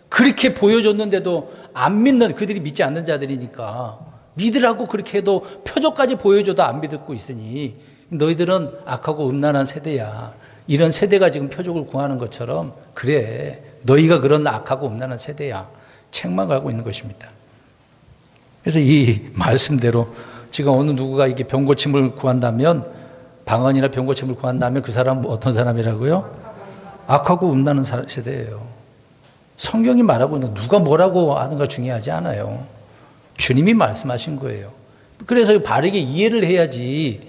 그렇게 보여줬는데도 안 믿는, 그들이 믿지 않는 자들이니까 믿으라고 그렇게 해도 표적까지 보여줘도 안 믿고 있으니 너희들은 악하고 음란한 세대야. 이런 세대가 지금 표적을 구하는 것처럼, 그래, 너희가 그런 악하고 음란한 세대야. 책망하고 있는 것입니다. 그래서 이 말씀대로 지금 어느 누구가 이게 병고침을 구한다면, 방언이나 병고침을 구한다면 그 사람은 어떤 사람이라고요? 악하고 음란한 세대예요. 성경이 말하고 있는, 누가 뭐라고 하는가 중요하지 않아요. 주님이 말씀하신 거예요. 그래서 바르게 이해를 해야지,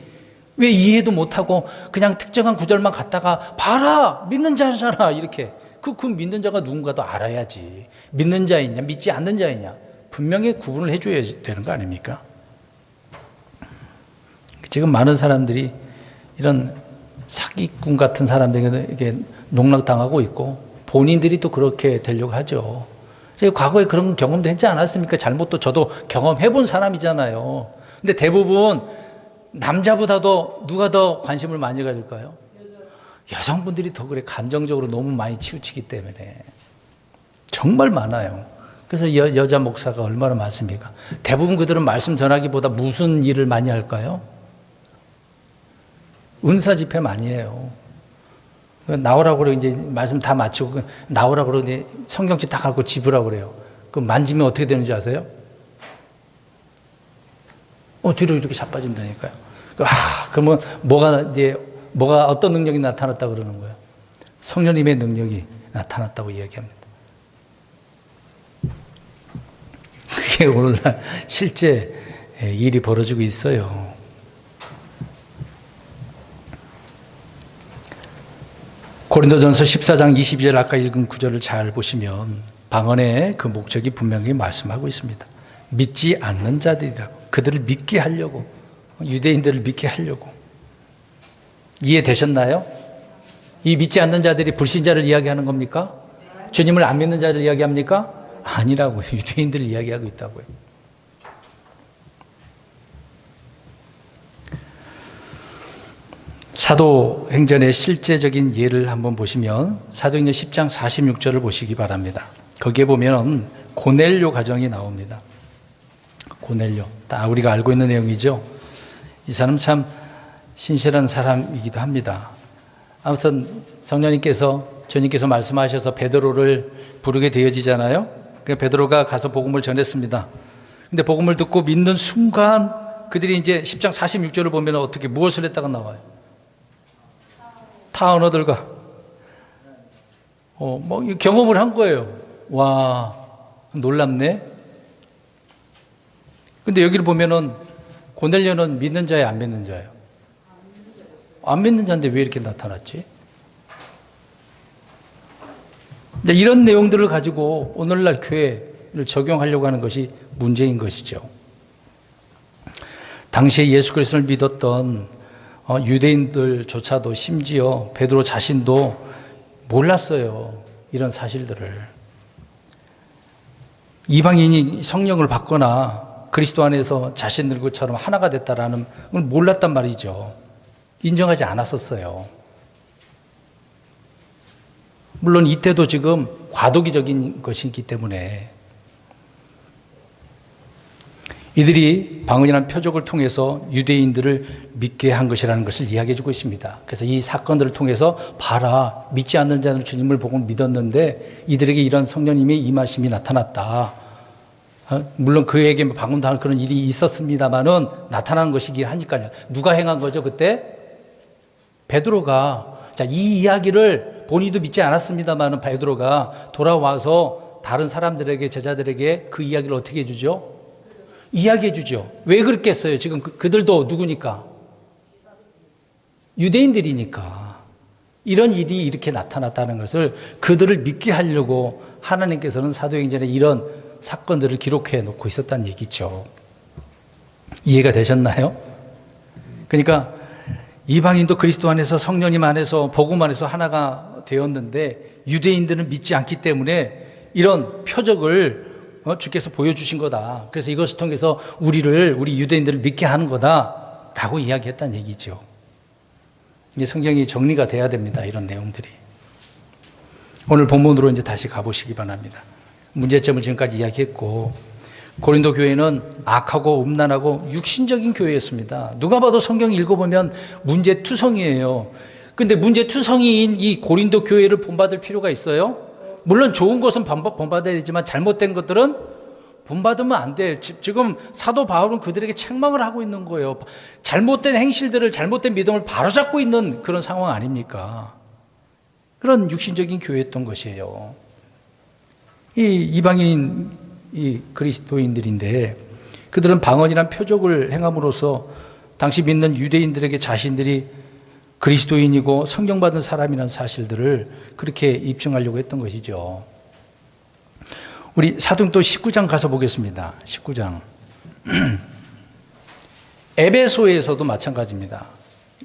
왜 이해도 못하고 그냥 특정한 구절만 갖다가 봐라, 믿는 자잖아, 이렇게. 그 믿는 자가 누군가도 알아야지. 믿는 자이냐 믿지 않는 자이냐 분명히 구분을 해줘야 되는 거 아닙니까? 지금 많은 사람들이 이런 사기꾼 같은 사람들에게 농락당하고 있고 본인들이 또 그렇게 되려고 하죠. 제가 과거에 그런 경험도 했지 않았습니까? 잘못도 저도 경험해본 사람이잖아요. 근데 대부분 남자보다도 누가 더 관심을 많이 가질까요? 여성분들이 더 그래. 감정적으로 너무 많이 치우치기 때문에. 정말 많아요. 그래서 여자 목사가 얼마나 많습니까? 대부분 그들은 말씀 전하기보다 무슨 일을 많이 할까요? 은사 집회 많이 해요. 나오라고 그래요. 이제 말씀 다 마치고 나오라고 그러는데 성경책 다 갖고 집으라고 그래요. 그럼 만지면 어떻게 되는지 아세요? 뒤로 이렇게 자빠진다니까요. 그러면 뭐가 어떤 능력이 나타났다 그러는 거예요? 성령님의 능력이 나타났다고 이야기합니다. 그게 오늘날 실제 일이 벌어지고 있어요. 고린도전서 14장 22절 아까 읽은 구절을 잘 보시면 방언의 그 목적이 분명히 말씀하고 있습니다. 믿지 않는 자들이라고. 그들을 믿게 하려고. 유대인들을 믿게 하려고. 이해되셨나요? 이 믿지 않는 자들이 불신자를 이야기하는 겁니까? 주님을 안 믿는 자를 이야기합니까? 아니라고요. 유대인들을 이야기하고 있다고요. 사도행전의 실제적인 예를 한번 보시면 사도행전 10장 46절을 보시기 바랍니다. 거기에 보면 고넬료 가정이 나옵니다. 고넬료. 다 우리가 알고 있는 내용이죠. 이 사람 참 신실한 사람이기도 합니다. 아무튼 성령님께서 주님께서 말씀하셔서 베드로를 부르게 되어지잖아요. 그래서 베드로가 가서 복음을 전했습니다. 근데 복음을 듣고 믿는 순간 그들이 이제 10장 46절을 보면 어떻게 무엇을 했다가 나와요? 타 언어들과 경험을 한 거예요. 와, 놀랍네. 근데 여기를 보면은 고넬료는 믿는 자예요, 안 믿는 자예요? 안 믿는 자인데 왜 이렇게 나타났지? 이런 내용들을 가지고 오늘날 교회를 적용하려고 하는 것이 문제인 것이죠. 당시에 예수 그리스도를 믿었던 유대인들조차도 심지어 베드로 자신도 몰랐어요. 이런 사실들을. 이방인이 성령을 받거나 그리스도 안에서 자신들처럼 하나가 됐다라는 걸 몰랐단 말이죠. 인정하지 않았었어요. 물론 이때도 지금 과도기적인 것이기 때문에 이들이 방언이라는 표적을 통해서 유대인들을 믿게 한 것이라는 것을 이야기해 주고 있습니다. 그래서 이 사건들을 통해서 봐라, 믿지 않는 자는 주님을 보고 믿었는데 이들에게 이런 성령님의 임하심이 나타났다. 물론 그에게 방언 당할 그런 일이 있었습니다만은 나타나는 것이긴 하니까요. 누가 행한 거죠 그때? 베드로가. 자, 이 이야기를 본인도 믿지 않았습니다만은 베드로가 돌아와서 다른 사람들에게, 제자들에게 그 이야기를 어떻게 해주죠? 이야기해 주죠. 왜 그랬겠어요? 지금 그들도 누구니까? 유대인들이니까. 이런 일이 이렇게 나타났다는 것을 그들을 믿게 하려고 하나님께서는 사도행전에 이런 사건들을 기록해 놓고 있었다는 얘기죠. 이해가 되셨나요? 그러니까 이방인도 그리스도 안에서 성령님 안에서 복음 안에서 하나가 되었는데 유대인들은 믿지 않기 때문에 이런 표적을 주께서 보여주신 거다. 그래서 이것을 통해서 우리 유대인들을 믿게 하는 거다라고 이야기했다는 얘기죠. 이게 성경이 정리가 돼야 됩니다. 이런 내용들이. 오늘 본문으로 이제 다시 가보시기 바랍니다. 문제점을 지금까지 이야기했고, 고린도 교회는 악하고 음란하고 육신적인 교회였습니다. 누가 봐도 성경 읽어보면 문제투성이에요. 근데 문제투성이인 이 고린도 교회를 본받을 필요가 있어요? 물론 좋은 것은 본받아야 되지만 잘못된 것들은 본받으면 안 돼. 지금 사도 바울은 그들에게 책망을 하고 있는 거예요. 잘못된 행실들을, 잘못된 믿음을 바로잡고 있는 그런 상황 아닙니까? 그런 육신적인 교회였던 것이에요. 이 이방인 이 그리스도인들인데 그들은 방언이란 표적을 행함으로써 당시 믿는 유대인들에게 자신들이 그리스도인이고 성령받은 사람이라는 사실들을 그렇게 입증하려고 했던 것이죠. 우리 사도행전 19장 가서 보겠습니다. 19장. 에베소에서도 마찬가지입니다.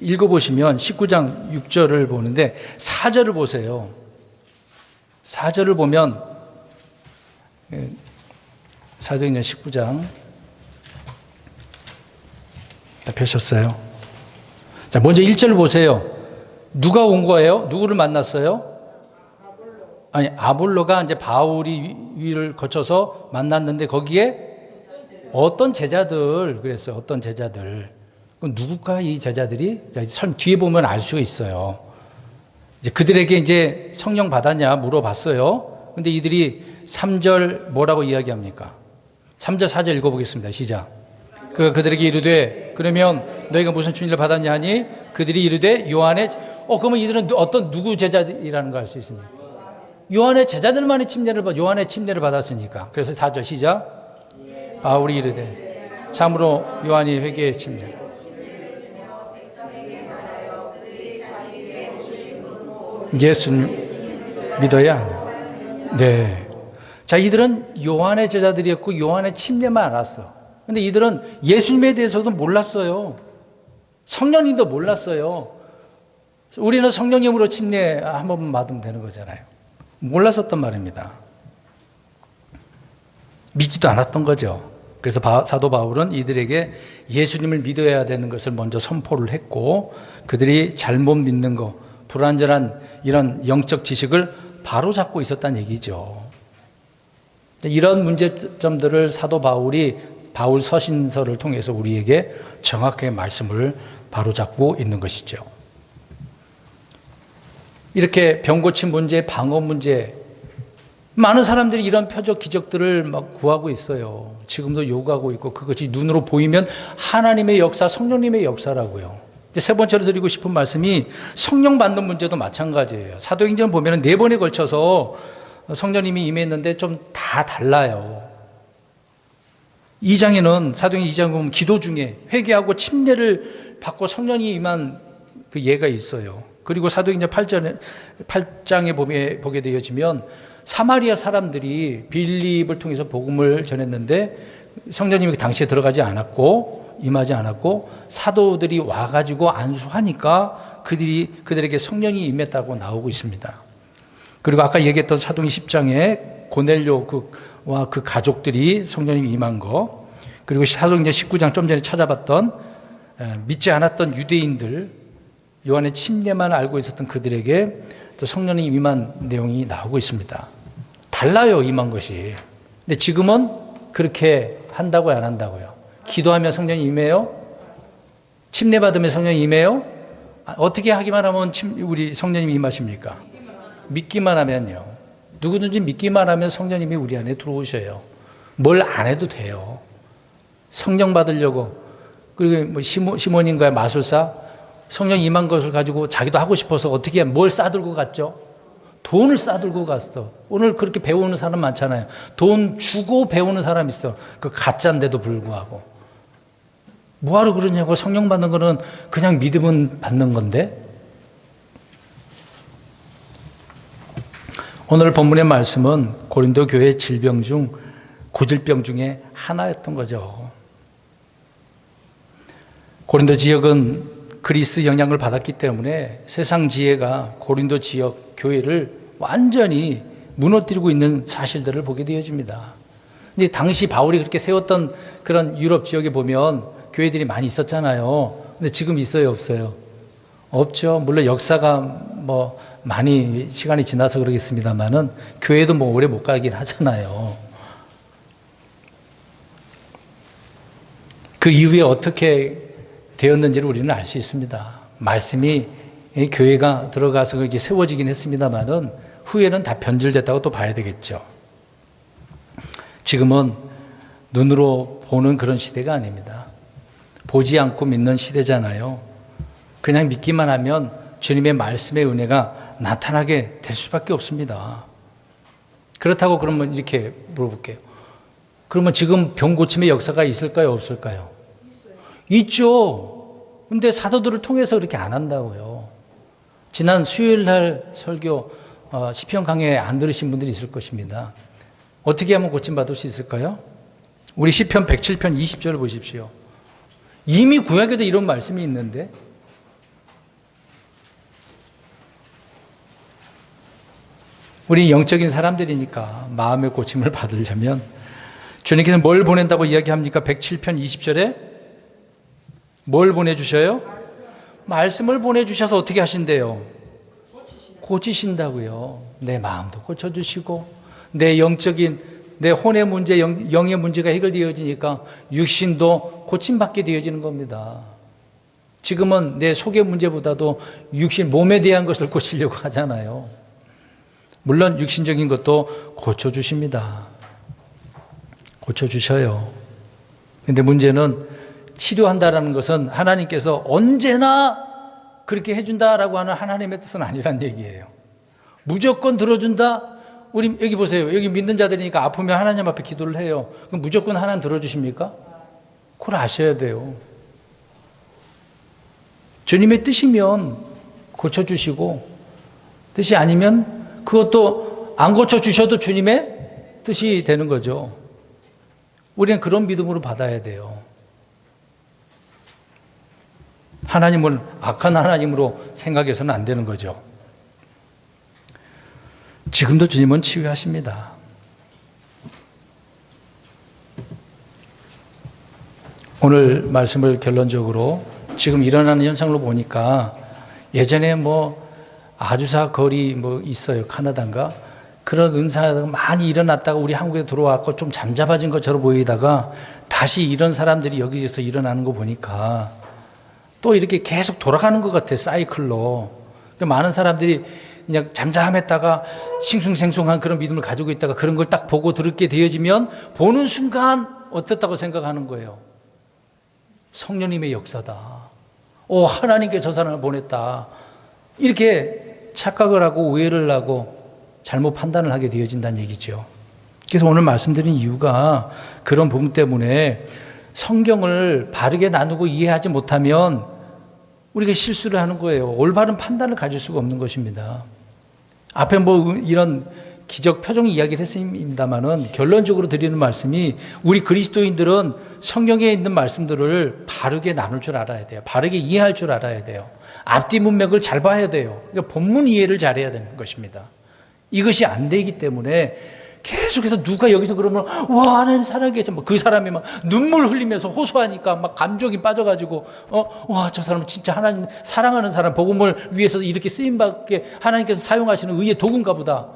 읽어보시면 19장 6절을 보는데 4절을 보세요. 4절을 보면 사도행전 19장 다 펴셨어요? 자, 먼저 1절 보세요. 누가 온 거예요? 누구를 만났어요? 아볼로가 이제 바울이 위를 거쳐서 만났는데 거기에 어떤 제자들 그랬어요. 어떤 제자들. 누굴까 이 제자들이? 뒤에 보면 알 수가 있어요. 이제 그들에게 이제 성령 받았냐 물어봤어요. 근데 이들이 3절 뭐라고 이야기합니까? 3절 4절 읽어보겠습니다. 시작. 그가 그들에게 이르되 그러면 너희가 무슨 침례를 받았냐 하니 그들이 이르되 요한의 그러면 이들은 누구 제자들이라는 걸 알 수 있습니다. 요한의 제자들만의 침례를 요한의 침례를 받았으니까. 그래서 4절 시작. 바울이 이르되 참으로 요한이 회개의 침례 예수님 믿어야 하냐. 네. 자, 이들은 요한의 제자들이었고 요한의 침례만 알았어. 근데 이들은 예수님에 대해서도 몰랐어요. 성령님도 몰랐어요. 우리는 성령님으로 침례 한 번만 받으면 되는 거잖아요. 몰랐었단 말입니다. 믿지도 않았던 거죠. 그래서 사도 바울은 이들에게 예수님을 믿어야 되는 것을 먼저 선포를 했고 그들이 잘못 믿는 거, 불완전한 이런 영적 지식을 바로잡고 있었다는 얘기죠. 이런 문제점들을 사도 바울이 바울 서신서를 통해서 우리에게 정확하게 말씀을 바로잡고 있는 것이죠. 이렇게 병 고침 문제, 방언 문제, 많은 사람들이 이런 표적 기적들을 막 구하고 있어요. 지금도 요구하고 있고 그것이 눈으로 보이면 하나님의 역사, 성령님의 역사라고요. 세 번째로 드리고 싶은 말씀이 성령 받는 문제도 마찬가지예요. 사도행전 보면 4번에 걸쳐서 성령님이 임했는데 좀 다 달라요. 2장에는 사도행전 2장 보면 기도 중에 회개하고 침례를 받고 성령이 임한 그 예가 있어요. 그리고 사도행전 8장에 보게 되어지면 사마리아 사람들이 빌립을 통해서 복음을 전했는데 성령님이 그 당시에 들어가지 않았고 임하지 않았고 사도들이 와가지고 안수하니까 그들에게 성령이 임했다고 나오고 있습니다. 그리고 아까 얘기했던 사도행전 10장에 고넬료와 그 가족들이 성령님이 임한 거, 그리고 사도행전 19장 좀 전에 찾아봤던 믿지 않았던 유대인들, 요한의 침례만 알고 있었던 그들에게 또 성령이 임한 내용이 나오고 있습니다. 달라요, 임한 것이. 근데 지금은 그렇게 한다고요, 안 한다고요? 기도하면 성령이 임해요? 침례 받으면 성령이 임해요? 어떻게 하기만 하면 우리 성령님이 임하십니까? 믿기만 하면요. 누구든지 믿기만 하면 성령님이 우리 안에 들어오셔요. 뭘 안 해도 돼요. 성령 받으려고. 그리고 뭐 시몬인가요? 마술사? 성령 임한 것을 가지고 자기도 하고 싶어서 어떻게 뭘 싸들고 갔죠? 돈을 싸들고 갔어. 오늘 그렇게 배우는 사람 많잖아요. 돈 주고 배우는 사람 있어. 그 가짜인데도 불구하고. 뭐하러 그러냐고. 성령 받는 거는 그냥 믿으면 받는 건데. 오늘 본문의 말씀은 고린도 교회 질병 중 9질병 중에 하나였던 거죠. 고린도 지역은 그리스 영향을 받았기 때문에 세상 지혜가 고린도 지역 교회를 완전히 무너뜨리고 있는 사실들을 보게 되어집니다. 근데 당시 바울이 그렇게 세웠던 그런 유럽 지역에 보면 교회들이 많이 있었잖아요. 근데 지금 있어요, 없어요? 없죠. 물론 역사가 뭐 많이 시간이 지나서 그러겠습니다만은 교회도 뭐 오래 못 가긴 하잖아요. 그 이후에 어떻게 되었는지를 우리는 알 수 있습니다. 말씀이 교회가 들어가서 이렇게 세워지긴 했습니다만은 후에는 다 변질됐다고 또 봐야 되겠죠. 지금은 눈으로 보는 그런 시대가 아닙니다. 보지 않고 믿는 시대잖아요. 그냥 믿기만 하면 주님의 말씀의 은혜가 나타나게 될 수밖에 없습니다. 그렇다고 그러면 이렇게 물어볼게요. 그러면 지금 병 고침의 역사가 있을까요, 없을까요? 있죠. 근데 사도들을 통해서 그렇게 안 한다고요. 지난 수요일 날 설교 시편 강해 안 들으신 분들이 있을 것입니다. 어떻게 하면 고침받을 수 있을까요? 우리 시편 107편 20절을 보십시오. 이미 구약에도 이런 말씀이 있는데 우리 영적인 사람들이니까 마음의 고침을 받으려면 주님께서 뭘 보낸다고 이야기합니까? 107편 20절에 뭘 보내주셔요? 말씀을 보내주셔서 어떻게 하신대요? 고치신다고요. 내 마음도 고쳐주시고 내 영적인 내 혼의 문제, 영의 문제가 해결되어지니까 육신도 고침받게 되어지는 겁니다. 지금은 내 속의 문제보다도 육신, 몸에 대한 것을 고치려고 하잖아요. 물론 육신적인 것도 고쳐주십니다. 고쳐주셔요. 근데 문제는 치료한다라는 것은 하나님께서 언제나 그렇게 해준다라고 하는 하나님의 뜻은 아니란 얘기예요. 무조건 들어준다? 우리 여기 보세요. 여기 믿는 자들이니까 아프면 하나님 앞에 기도를 해요. 그럼 무조건 하나님 들어주십니까? 그걸 아셔야 돼요. 주님의 뜻이면 고쳐주시고 뜻이 아니면 그것도 안 고쳐주셔도 주님의 뜻이 되는 거죠. 우리는 그런 믿음으로 받아야 돼요. 하나님을 악한 하나님으로 생각해서는 안 되는 거죠. 지금도 주님은 치유하십니다. 오늘 말씀을 결론적으로 지금 일어나는 현상으로 보니까 예전에 뭐 아주사 거리 뭐 있어요. 카나다인가? 그런 은사가 많이 일어났다가 우리 한국에 들어왔고 좀 잠잡아진 것처럼 보이다가 다시 이런 사람들이 여기서 일어나는 거 보니까 또 이렇게 계속 돌아가는 것 같아요. 사이클로. 많은 사람들이 그냥 잠잠했다가 싱숭생숭한 그런 믿음을 가지고 있다가 그런 걸 딱 보고 들게 되어지면 보는 순간 어떻다고 생각하는 거예요? 성령님의 역사다. 하나님께 저 사람을 보냈다. 이렇게 착각을 하고 오해를 하고 잘못 판단을 하게 되어진다는 얘기죠. 그래서 오늘 말씀드린 이유가 그런 부분 때문에 성경을 바르게 나누고 이해하지 못하면 우리가 실수를 하는 거예요. 올바른 판단을 가질 수가 없는 것입니다. 앞에 이런 기적 표정 이야기를 했습니다만은 결론적으로 드리는 말씀이 우리 그리스도인들은 성경에 있는 말씀들을 바르게 나눌 줄 알아야 돼요. 바르게 이해할 줄 알아야 돼요. 앞뒤 문맥을 잘 봐야 돼요. 그러니까 본문 이해를 잘해야 되는 것입니다. 이것이 안 되기 때문에 계속해서 누가 여기서 그러면 와 하나님 살아계셔 그 사람이 막 눈물 흘리면서 호소하니까 막 감정이 빠져가지고 와 저 사람은 진짜 하나님 사랑하는 사람 복음을 위해서 이렇게 쓰임받게 하나님께서 사용하시는 의의 도구인가 보다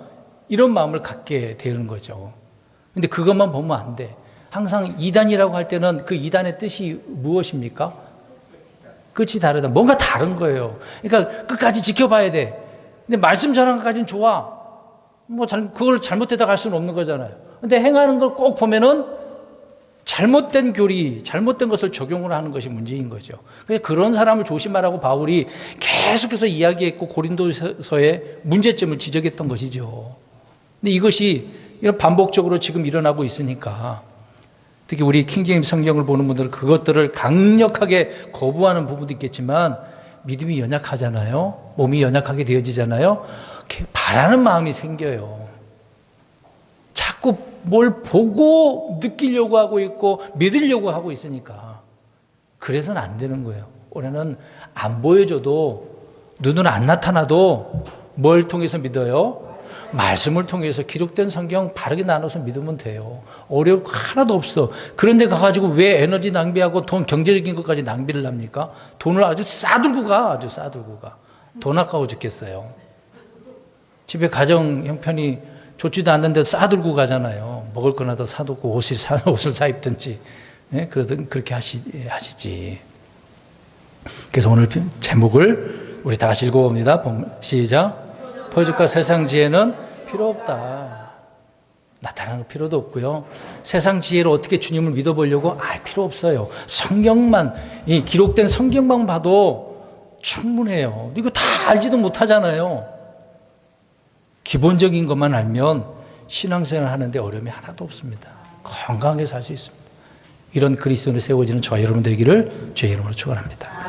이런 마음을 갖게 되는 거죠. 근데 그것만 보면 안 돼. 항상 이단이라고 할 때는 그 이단의 뜻이 무엇입니까? 끝이 다르다. 뭔가 다른 거예요. 그러니까 끝까지 지켜봐야 돼. 근데 말씀 전한 것까지는 좋아. 그걸 잘못되다 갈 수는 없는 거잖아요. 근데 행하는 걸 꼭 보면은 잘못된 교리, 잘못된 것을 적용을 하는 것이 문제인 거죠. 그런 사람을 조심하라고 바울이 계속해서 이야기했고 고린도서의 문제점을 지적했던 것이죠. 근데 이것이 이런 반복적으로 지금 일어나고 있으니까 특히 우리 킹제임스 성경을 보는 분들은 그것들을 강력하게 거부하는 부분도 있겠지만 믿음이 연약하잖아요. 몸이 연약하게 되어지잖아요. 바라는 마음이 생겨요. 자꾸 뭘 보고 느끼려고 하고 있고 믿으려고 하고 있으니까 그래서는 안 되는 거예요. 올해는 안 보여줘도 눈은 안 나타나도 뭘 통해서 믿어요? 말씀을 통해서 기록된 성경 바르게 나눠서 믿으면 돼요. 어려울 거 하나도 없어. 그런데 가가지고 왜 에너지 낭비하고 돈 경제적인 것까지 낭비를 합니까? 돈을 아주 싸들고 가. 아주 싸들고 가. 돈 아까워 죽겠어요. 집에 가정 형편이 좋지도 않는데 싸들고 가잖아요. 먹을 거나 더 사두고 옷을 사 입든지. 예? 그렇게 하시지. 그래서 오늘 제목을 우리 다 같이 읽어봅니다. 시작. 포효주가 세상 지혜는 필요 없다. 나타나는 필요도 없고요. 세상 지혜로 어떻게 주님을 믿어보려고? 필요 없어요. 성경만, 이 기록된 성경만 봐도 충분해요. 이거 다 알지도 못하잖아요. 기본적인 것만 알면 신앙생활 하는데 어려움이 하나도 없습니다. 건강하게 살 수 있습니다. 이런 그리스도인으로 세워지는 저와 여러분 되기를 주의 이름으로 축원합니다.